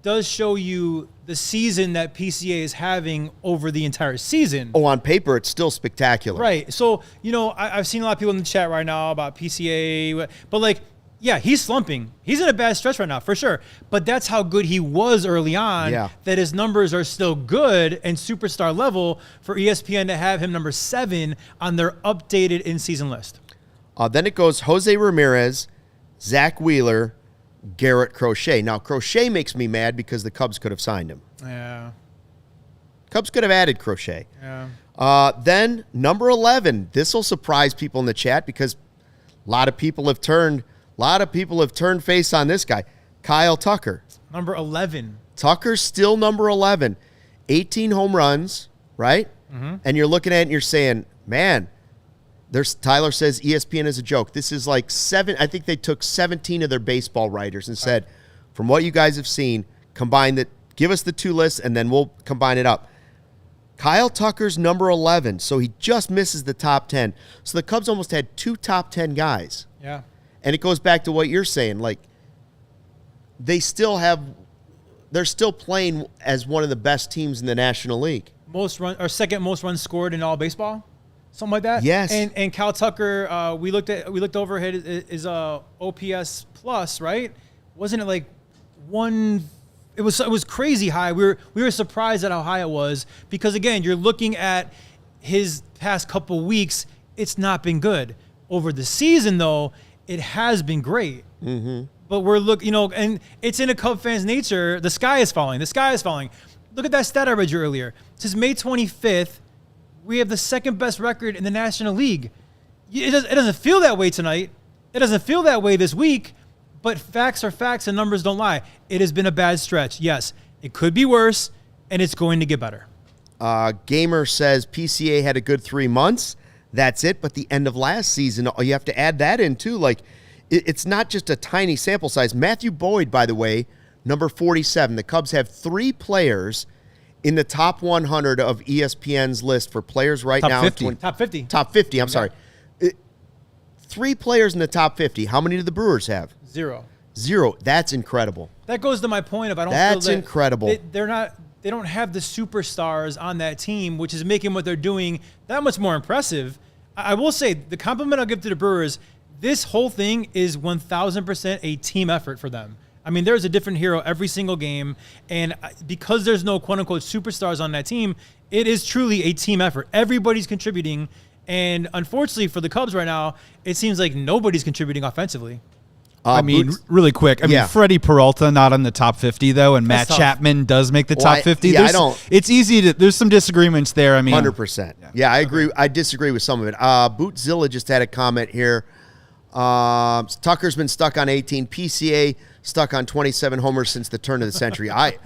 does show you the season that PCA is having over the entire season. Oh, on paper, it's still spectacular. Right. So, I've seen a lot of people in the chat right now about PCA, but like, yeah, he's slumping. He's in a bad stretch right now, for sure. But that's how good he was early on, that his numbers are still good and superstar level for ESPN to have him number 7 on their updated in-season list. Then it goes Jose Ramirez, Zach Wheeler, Garrett Crochet. Now, Crochet makes me mad because the Cubs could have signed him. Yeah. Cubs could have added Crochet. Yeah. Then number 11. This will surprise people in the chat because a lot of people have turned face on this guy. Kyle Tucker. Number 11. Tucker's still number 11. 18 home runs, right? Mm-hmm. And you're looking at it and you're saying, man, Tyler says ESPN is a joke. This is like 7. I think they took 17 of their baseball writers and said, from what you guys have seen, give us the two lists and then we'll combine it up. Kyle Tucker's number 11, so he just misses the top 10. So the Cubs almost had 2 top 10 guys. Yeah. And it goes back to what you're saying. Like, they're still playing as one of the best teams in the National League. second most runs scored in all baseball, something like that. Yes. And Cal Tucker, we looked over his OPS plus, right? Wasn't it like one? It was crazy high. We were surprised at how high it was because again, you're looking at his past couple weeks. It's not been good. Over the season, though, it has been great. Mm-hmm. But and it's in a Cub fan's nature. The sky is falling. The sky is falling. Look at that stat I read you earlier. Since May 25th, we have the second best record in the National League. It doesn't feel that way tonight. It doesn't feel that way this week. But facts are facts and numbers don't lie. It has been a bad stretch. Yes, it could be worse, and it's going to get better. Gamer says PCA had a good 3 months. That's it. But the end of last season, you have to add that in too. Like, it's not just a tiny sample size. Matthew Boyd, by the way, number 47. The Cubs have 3 players in the top 100 of ESPN's list for players right now. 50. Top 50. Top 50, I'm sorry. 3 players in the top 50. How many do the Brewers have? 0. That's incredible. That goes to my point of That's incredible. They don't have the superstars on that team, which is making what they're doing that much more impressive. I will say the compliment I'll give to the Brewers, this whole thing is 1,000% a team effort for them. I mean, there's a different hero every single game, and because there's no quote-unquote superstars on that team, it is truly a team effort. Everybody's contributing, and unfortunately for the Cubs right now, it seems like nobody's contributing offensively. Really quick. Freddie Peralta not on the top 50 though, and Matt Chapman does make the top 50. Yeah, It's easy there's some disagreements there. 100%. Yeah, I agree. I disagree with some of it. Bootzilla just had a comment here. Tucker's been stuck on 18. PCA stuck on 27 homers since the turn of the century. I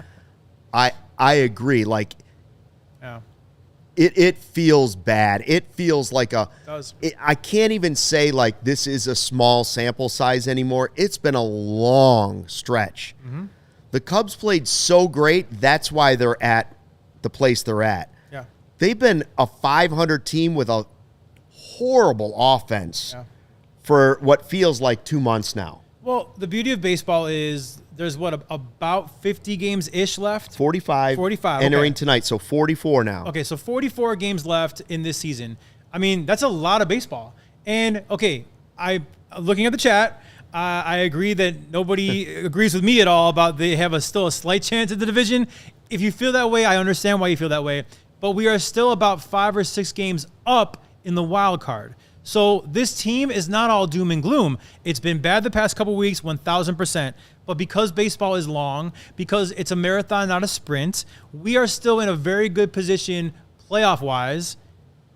agree. Like, yeah. It feels bad. It feels like I can't even say like this is a small sample size anymore. It's been a long stretch. Mm-hmm. The Cubs played so great. That's why they're at the place they're at. Yeah. They've been a 500 team with a horrible offense for what feels like 2 months now. Well, the beauty of baseball is there's about 50 games-ish left? 45. 45, entering tonight, so 44 now. Okay, so 44 games left in this season. I mean, that's a lot of baseball. And, okay, looking at the chat, I agree that nobody agrees with me at all about they have still a slight chance at the division. If you feel that way, I understand why you feel that way. But we are still about 5 or 6 games up in the wild card. So this team is not all doom and gloom. It's been bad the past couple weeks, 1,000%. But because baseball is long, because it's a marathon, not a sprint, we are still in a very good position playoff-wise.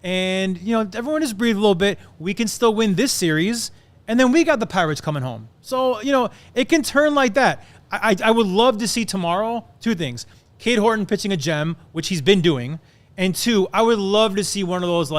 And, everyone just breathe a little bit. We can still win this series. And then we got the Pirates coming home. So, it can turn like that. I would love to see tomorrow 2 things. Cade Horton pitching a gem, which he's been doing. And 2, I would love to see one of those,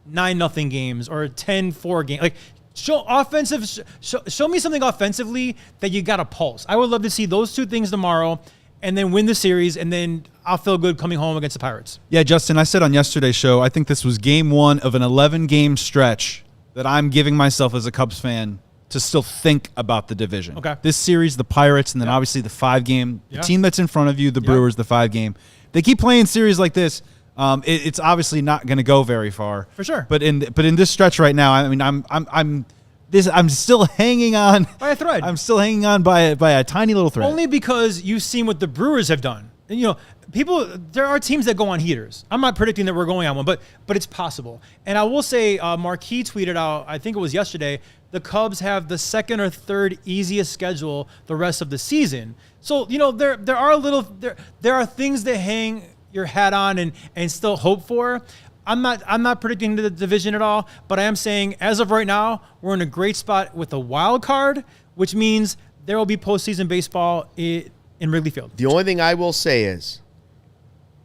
9-0 games or 10-4 games. Show me something offensively that you got a pulse. I would love to see those 2 things tomorrow and then win the series, and then I'll feel good coming home against the Pirates. Yeah, Justin, I said on yesterday's show, I think this was game 1 of an 11-game stretch that I'm giving myself as a Cubs fan to still think about the division. Okay. This series, the Pirates, and then obviously the 5-game, the team that's in front of you, the Brewers, the 5-game. They keep playing series like this. It's obviously not going to go very far, for sure. But in this stretch right now, I mean, I'm still hanging on by a thread. I'm still hanging on by a tiny little thread. Only because you've seen what the Brewers have done. And, there are teams that go on heaters. I'm not predicting that we're going on one, but it's possible. And I will say, Marquis tweeted out, I think it was yesterday, the Cubs have the 2nd or 3rd easiest schedule the rest of the season. So there are things that hang your hat on and still hope for. I'm not predicting the division at all, but I am saying as of right now, we're in a great spot with the wild card, which means there will be postseason baseball in Wrigley Field. The only thing I will say is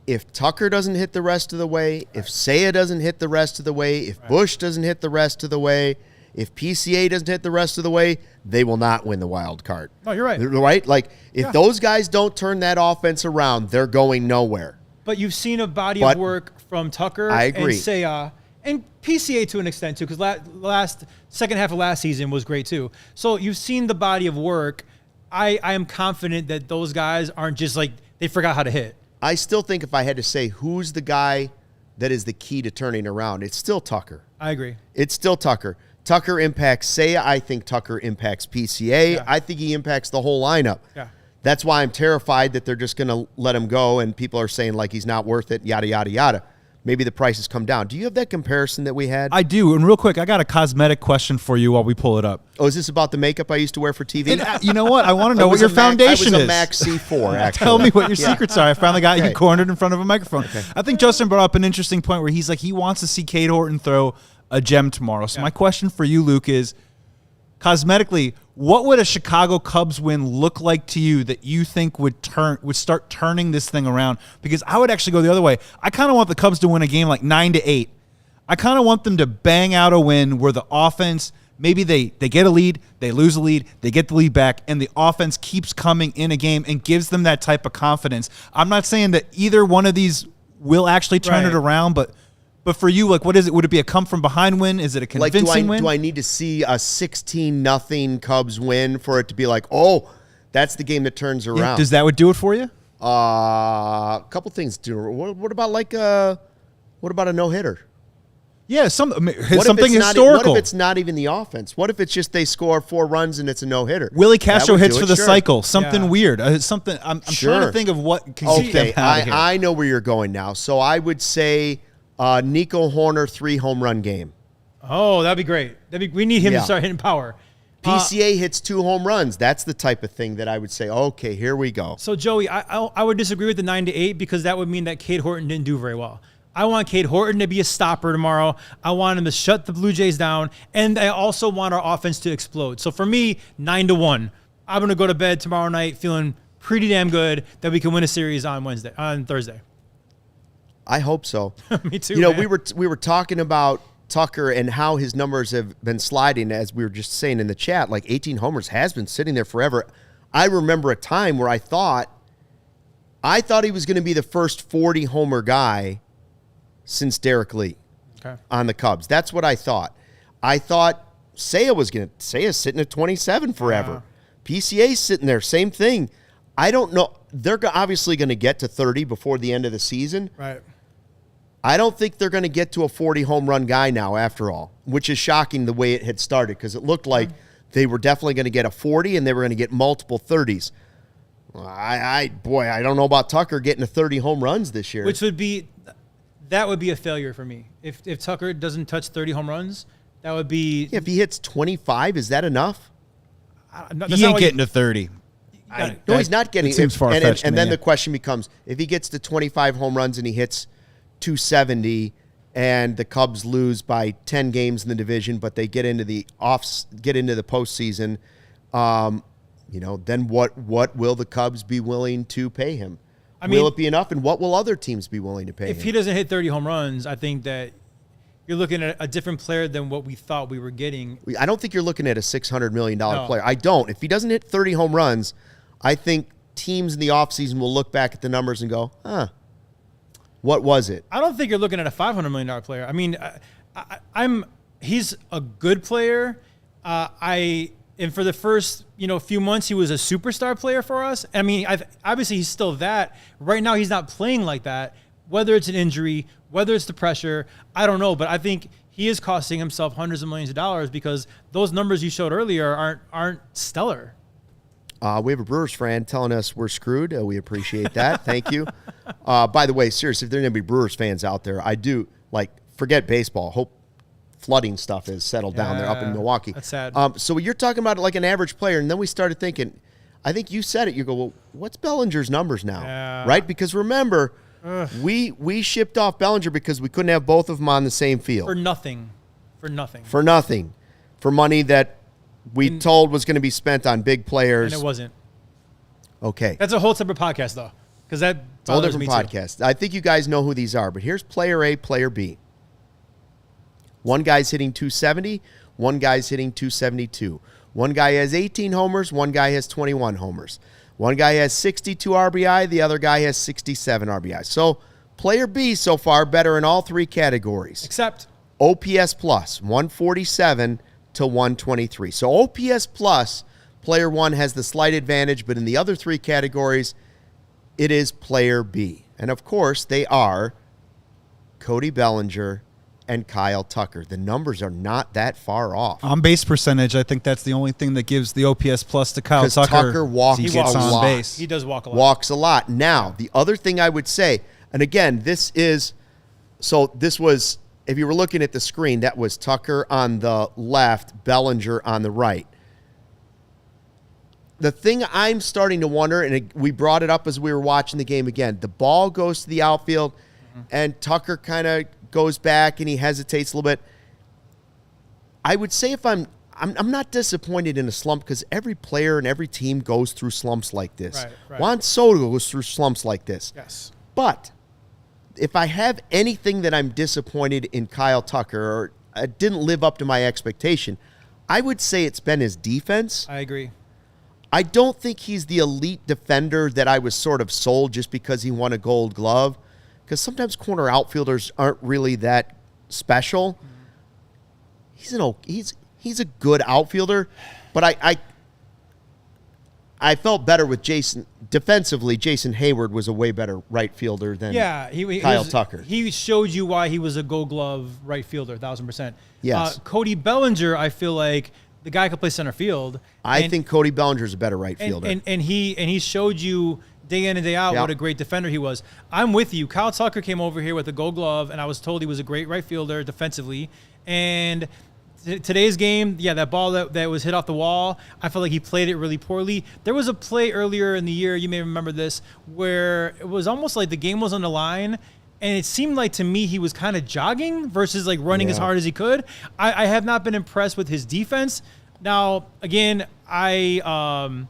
if Tucker doesn't hit the rest of the way, if Seiya doesn't hit the rest of the way, if Bush doesn't hit the rest of the way, if PCA doesn't hit the rest of the way, they will not win the wild card. Oh, you're right. Right? If those guys don't turn that offense around, they're going nowhere. But you've seen a body of work from Tucker and Seiya and PCA to an extent too, because second half of last season was great too. So you've seen the body of work. I am confident that those guys aren't just they forgot how to hit. I still think if I had to say who's the guy that is the key to turning around, it's still Tucker. I agree. It's still Tucker. Tucker impacts Seiya. I think Tucker impacts PCA. Yeah. I think he impacts the whole lineup. Yeah. That's why I'm terrified that they're just going to let him go, and people are saying, like, he's not worth it, yada, yada, yada. Maybe the prices come down. Do you have that comparison that we had? I do. And real quick, I got a cosmetic question for you while we pull it up. Oh, is this about the makeup I used to wear for TV? And, you know what? I want to know what your foundation I was is. a Mac C4, actually. Tell me what your secrets are. I finally got you cornered in front of a microphone. Okay. I think Justin brought up an interesting point where he's like, he wants to see Cade Horton throw a gem tomorrow. So my question for you, Luke, is cosmetically, what would a Chicago Cubs win look like to you that you think would start turning this thing around? Because I would actually go the other way. I kind of want the Cubs to win a game like 9-8. I kind of want them to bang out a win where the offense, maybe they get a lead, they lose a lead, they get the lead back, and the offense keeps coming in a game and gives them that type of confidence. I'm not saying that either one of these will actually turn it around, but for you, like, what is it? Would it be a come from behind win? Is it a convincing win? Do I need to see a 16-0 Cubs win for it to be like, oh, that's the game that turns around? Yeah, does that would do it for you? A couple things. What about a no-hitter? Yeah, something What historical. What if it's not even the offense? What if it's just they score 4 runs and it's a no-hitter? Willie Castro hits for the cycle. Something weird. Something. I'm Sure. trying to think of what can keep them out of here. I know where you're going now. So I would say Nico Horner 3 home run game. Oh, that'd be great. We need him to start hitting power. PCA hits 2 home runs. That's the type of thing that I would say, okay, here we go. So, Joey, I would disagree with the 9-8 because that would mean that Cade Horton didn't do very well. I want Cade Horton to be a stopper tomorrow. I want him to shut the Blue Jays down, and I also want our offense to explode. So for me, 9-1. I'm going to go to bed tomorrow night feeling pretty damn good that we can win a series on Thursday. I hope so. Me too. You know, man. we were talking about Tucker and how his numbers have been sliding, as we were just saying in the chat. Like 18 homers has been sitting there forever. I remember a time where I thought he was going to be the first 40 homer guy since Derek Lee on the Cubs. That's what I thought. I thought Seiya's sitting at 27 forever. PCA's sitting there, same thing. I don't know. They're obviously going to get to 30 before the end of the season. Right. I don't think they're going to get to a 40 home run guy now after all, which is shocking the way it had started because it looked like they were definitely going to get a 40 and they were going to get multiple 30s. I don't know about Tucker getting to 30 home runs this year. That would be a failure for me. If Tucker doesn't touch 30 home runs, that would be... If he hits 25, is that enough? He ain't getting to 30. No, he's not getting... It seems far-fetched. And then the question becomes, if he gets to 25 home runs and he hits 270 and the Cubs lose by 10 games in the division, but they get into the postseason, then what will the Cubs be willing to pay him? Will it be enough? And what will other teams be willing to pay him? If he doesn't hit 30 home runs, I think that you're looking at a different player than what we thought we were getting. I don't think you're looking at a $600 million player. I don't. If he doesn't hit 30 home runs, I think teams in the offseason will look back at the numbers and go, what was it? I don't think you're looking at a $500 million player. I mean, he's a good player. And for the first, few months, he was a superstar player for us. I mean, obviously he's still that. Right now, he's not playing like that. Whether it's an injury, whether it's the pressure, I don't know. But I think he is costing himself hundreds of millions of dollars because those numbers you showed earlier aren't stellar. We have a Brewers fan telling us we're screwed. We appreciate that. Thank you. By the way, seriously, if there are going to be Brewers fans out there, I do, forget baseball. Hope flooding stuff is settled down there up in Milwaukee. That's sad. So you're talking about like an average player, and then we started thinking, I think you said it. You go, well, what's Bellinger's numbers now? Yeah. Right? Because remember, we shipped off Bellinger because we couldn't have both of them on the same field. For nothing. For money that we told was going to be spent on big players. And it wasn't. Okay. That's a whole separate podcast, though, because that whole bothers different me podcast. I think you guys know who these are, but here's player A, player B. One guy's hitting 270, one guy's hitting 272. One guy has 18 homers, one guy has 21 homers. One guy has 62 RBI, the other guy has 67 RBI. So player B so far better in all 3 categories. Except OPS plus 147 to 123. So OPS plus, player 1 has the slight advantage, but in the other 3 categories, it is player B. And, of course, they are Cody Bellinger and Kyle Tucker. The numbers are not that far off. On base percentage, I think that's the only thing that gives the OPS plus to Kyle Tucker. Tucker walks he gets a on lot. base. He does walk a lot. Walks a lot. Now, the other thing I would say, and again, this was, if you were looking at the screen, that was Tucker on the left, Bellinger on the right. The thing I'm starting to wonder, and we brought it up as we were watching the game again, the ball goes to the outfield, and Tucker kind of goes back and he hesitates a little bit. I would say if I'm not disappointed in a slump because every player and every team goes through slumps like this. Right. Juan Soto goes through slumps like this. Yes. But if I have anything that I'm disappointed in Kyle Tucker or didn't live up to my expectation, I would say it's been his defense. I agree. I don't think he's the elite defender that I was sort of sold just because he won a Gold Glove. Because sometimes corner outfielders aren't really that special. He's a good outfielder, but I felt better with Jason defensively. Jason Hayward was a way better right fielder than Kyle Tucker. He showed you why he was a Gold Glove right fielder, 1,000%. Yes. Cody Bellinger, I feel like the guy could play center field. I think Cody Bellinger's a better right fielder. And he showed you day in and day out what a great defender he was. I'm with you. Kyle Tucker came over here with a Gold Glove, and I was told he was a great right fielder defensively. And today's game, that ball that was hit off the wall, I felt like he played it really poorly. There was a play earlier in the year, you may remember this, where it was almost like the game was on the line, and it seemed like to me he was kind of jogging versus like running as hard as he could. I have not been impressed with his defense. Now, again, I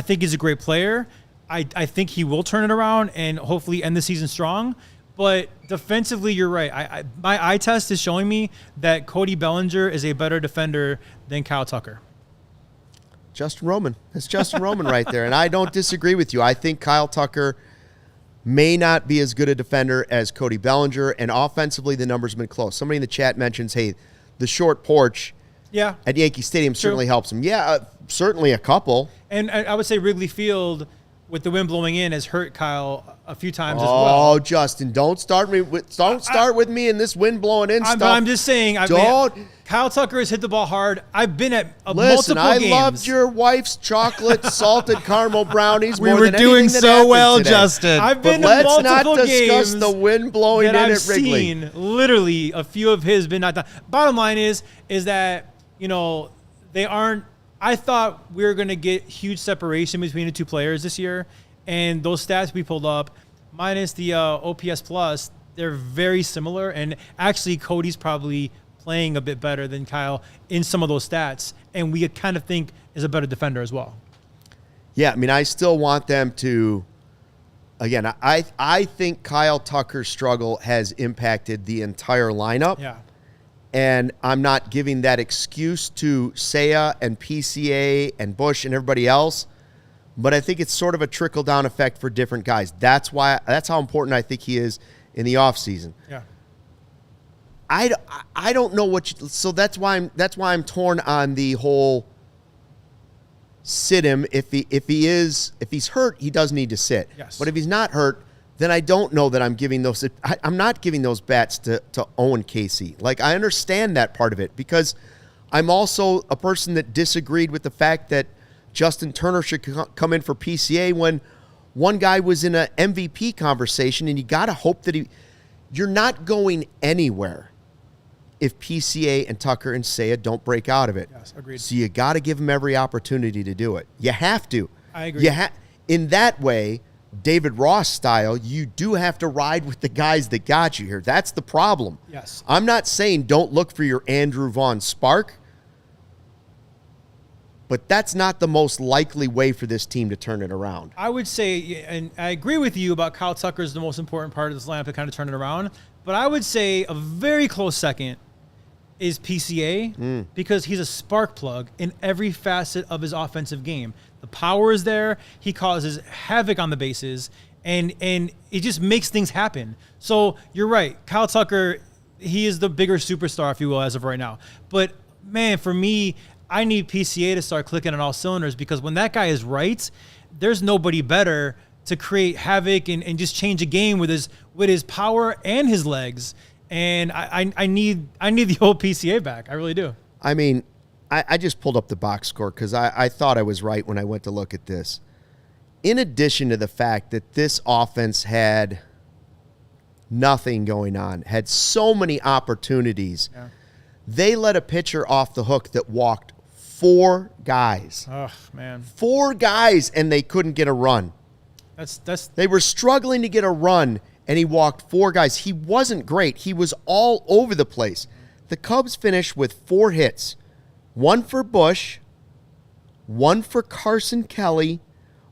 think he's a great player. I think he will turn it around and hopefully end the season strong. But defensively, you're right. My eye test is showing me that Cody Bellinger is a better defender than Kyle Tucker. Justin Roman. That's Justin Roman right there. And I don't disagree with you. I think Kyle Tucker may not be as good a defender as Cody Bellinger. And offensively, the numbers have been close. Somebody in the chat mentions, hey, the short porch at Yankee Stadium certainly helps him. Yeah, certainly a couple. And I would say Wrigley Field, with the wind blowing in, has hurt Kyle a few times as well. Oh, Justin, don't start with me in this wind blowing in stuff. I'm just saying. Kyle Tucker has hit the ball hard. I've been at multiple games. Loved your wife's chocolate salted caramel brownies. We were doing so well, today. Justin. I've been to multiple games. Let's not discuss the wind blowing in at Wrigley. Seen literally a few of his been knocked down. Bottom line is that they aren't. I thought we were going to get huge separation between the two players this year, and those stats we pulled up, minus the OPS plus, they're very similar. And actually, Cody's probably playing a bit better than Kyle in some of those stats, and we kind of think is a better defender as well. Yeah, I mean, I still want them to. Again, I think Kyle Tucker's struggle has impacted the entire lineup. Yeah. And I'm not giving that excuse to Seiya and PCA and Bush and everybody else, but I think it's sort of a trickle-down effect for different guys. That's how important I think he is in the offseason. Yeah. I don't know so that's why I'm torn on the whole sit him. If he's hurt, he does need to sit. Yes. But if he's not hurt, then I don't know that I'm giving those. I'm not giving those bats to Owen Casey. Like, I understand that part of it because I'm also a person that disagreed with the fact that Justin Turner should come in for PCA when one guy was in an MVP conversation, and you got to hope that you're not going anywhere if PCA and Tucker and Seiya don't break out of it. Yes, agreed. So you got to give them every opportunity to do it. You have to. I agree. In that way, David Ross style, you do have to ride with the guys that got you here. That's the problem. Yes. I'm not saying don't look for your Andrew Vaughn spark, but that's not the most likely way for this team to turn it around. I would say, and I agree with you about Kyle Tucker is the most important part of this lineup to kind of turn it around, but I would say a very close second is PCA because he's a spark plug in every facet of his offensive game. The power is there. He causes havoc on the bases, and it just makes things happen. So you're right. Kyle Tucker, he is the bigger superstar, if you will, as of right now. But, man, for me, I need PCA to start clicking on all cylinders because when that guy is right, there's nobody better to create havoc and just change a game with his power and his legs. And I need the old PCA back. I really do. I mean, I just pulled up the box score because I thought I was right when I went to look at this. In addition to the fact that this offense had nothing going on, had so many opportunities, they let a pitcher off the hook that walked 4 guys. Oh, man. 4 guys, and they couldn't get a run. They were struggling to get a run, and he walked 4 guys. He wasn't great. He was all over the place. The Cubs finished with 4 hits. 1 for Bush, 1 for Carson Kelly,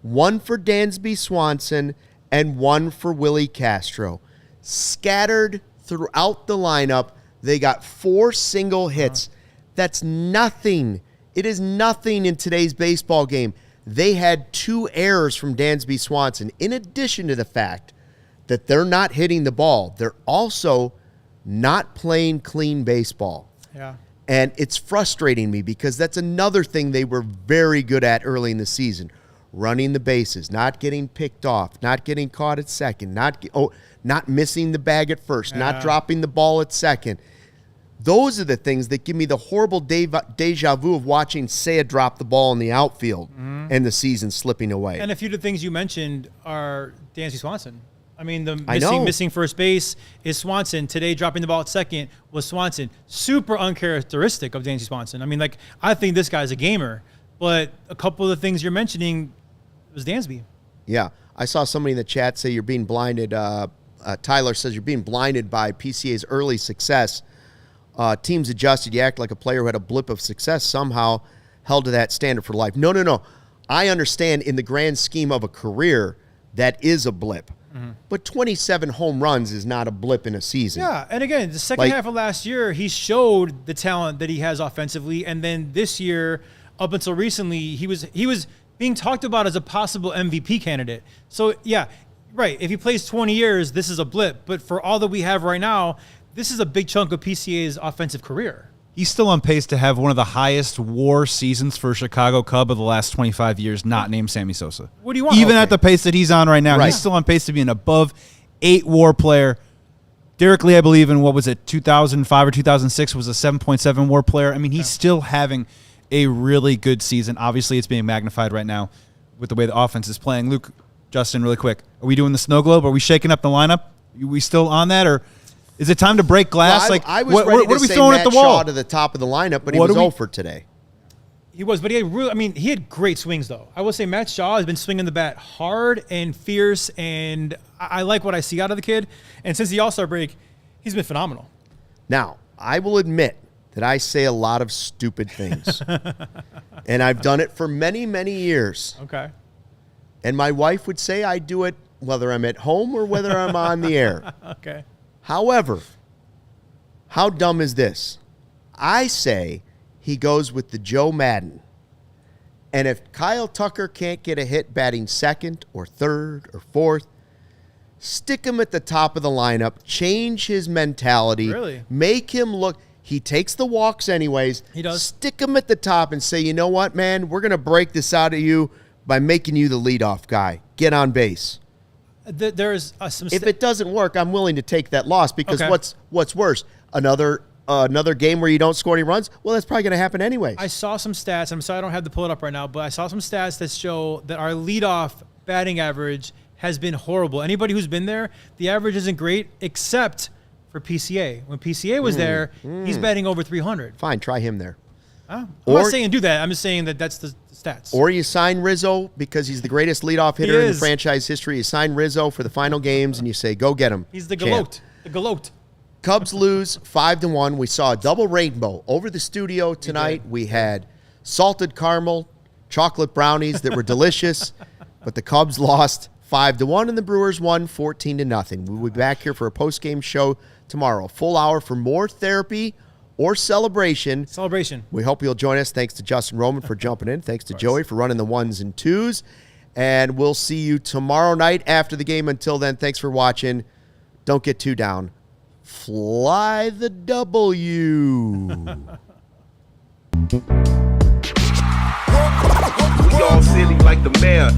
1 for Dansby Swanson, and 1 for Willie Castro. Scattered throughout the lineup, they got 4 single hits. That's nothing. It is nothing in today's baseball game. They had 2 errors from Dansby Swanson. In addition to the fact that they're not hitting the ball, they're also not playing clean baseball. Yeah. And it's frustrating me because that's another thing they were very good at early in the season. Running the bases, not getting picked off, not getting caught at second, not missing the bag at first, not dropping the ball at second. Those are the things that give me the horrible deja vu of watching Seiya drop the ball in the outfield and the season slipping away. And a few of the things you mentioned are Dansby Swanson. I mean, the missing first base is Swanson. Today, dropping the ball at second was Swanson. Super uncharacteristic of Dansby Swanson. I mean, I think this guy's a gamer, but a couple of the things you're mentioning was Dansby. Yeah. I saw somebody in the chat say you're being blinded. Tyler says you're being blinded by PCA's early success. Teams adjusted. You act like a player who had a blip of success somehow held to that standard for life. No. I understand in the grand scheme of a career, that is a blip. But 27 home runs is not a blip in a season. Yeah, and again, the second half of last year, he showed the talent that he has offensively, and then this year, up until recently, he was being talked about as a possible MVP candidate. So, yeah, right, if he plays 20 years, this is a blip. But for all that we have right now, this is a big chunk of PCA's offensive career. He's still on pace to have one of the highest WAR seasons for a Chicago Cub of the last 25 years, not named Sammy Sosa. What do you want? Even at the pace that he's on right now, he's still on pace to be an above 8 WAR player. Derek Lee, I believe, in 2005 or 2006 was a 7.7 WAR player. I mean, he's still having a really good season. Obviously, it's being magnified right now with the way the offense is playing. Luke, Justin, really quick, are we doing the snow globe? Are we shaking up the lineup? Are we still on that, or is it time to break glass? Well, I was ready to say Matt Shaw to the top of the lineup, but he was 0 for today. He was, but he had he had great swings, though. I will say Matt Shaw has been swinging the bat hard and fierce, and I like what I see out of the kid. And since the All-Star break, he's been phenomenal. Now, I will admit that I say a lot of stupid things, and I've done it for many, many years. Okay. And my wife would say I do it whether I'm at home or whether I'm on the air. Okay. However, how dumb is this? I say he goes with the Joe Madden. And if Kyle Tucker can't get a hit batting second or third or fourth, stick him at the top of the lineup, change his mentality, make him look. He takes the walks anyways. He does. Stick him at the top and say, you know what, man, we're going to break this out of you by making you the leadoff guy. Get on base. There's some. If it doesn't work, I'm willing to take that loss because what's worse? Another game where you don't score any runs? Well, that's probably going to happen anyway. I saw some stats. I'm sorry I don't have to pull it up right now, but I saw some stats that show that our leadoff batting average has been horrible. Anybody who's been there, the average isn't great except for PCA. When PCA was there, he's batting over 300. Fine, try him there. I'm not saying do that. I'm just saying that's the stats. Or you sign Rizzo because he's the greatest leadoff hitter in the franchise history. You sign Rizzo for the final games, and you say, go get him. He's the Galote. The Galote. Cubs lose 5-1. We saw a double rainbow over the studio tonight. We had salted caramel, chocolate brownies that were delicious, but the Cubs lost 5-1, and the Brewers won 14-0. We'll be back here for a post-game show tomorrow. Full hour for more therapy or celebration. We hope you'll join us. Thanks to Justin Roman for jumping in. Thanks to Joey for running the 1s and 2s. And we'll see you tomorrow night after the game. Until then, thanks for watching. Don't get too down. Fly the W. We all silly like the mayor.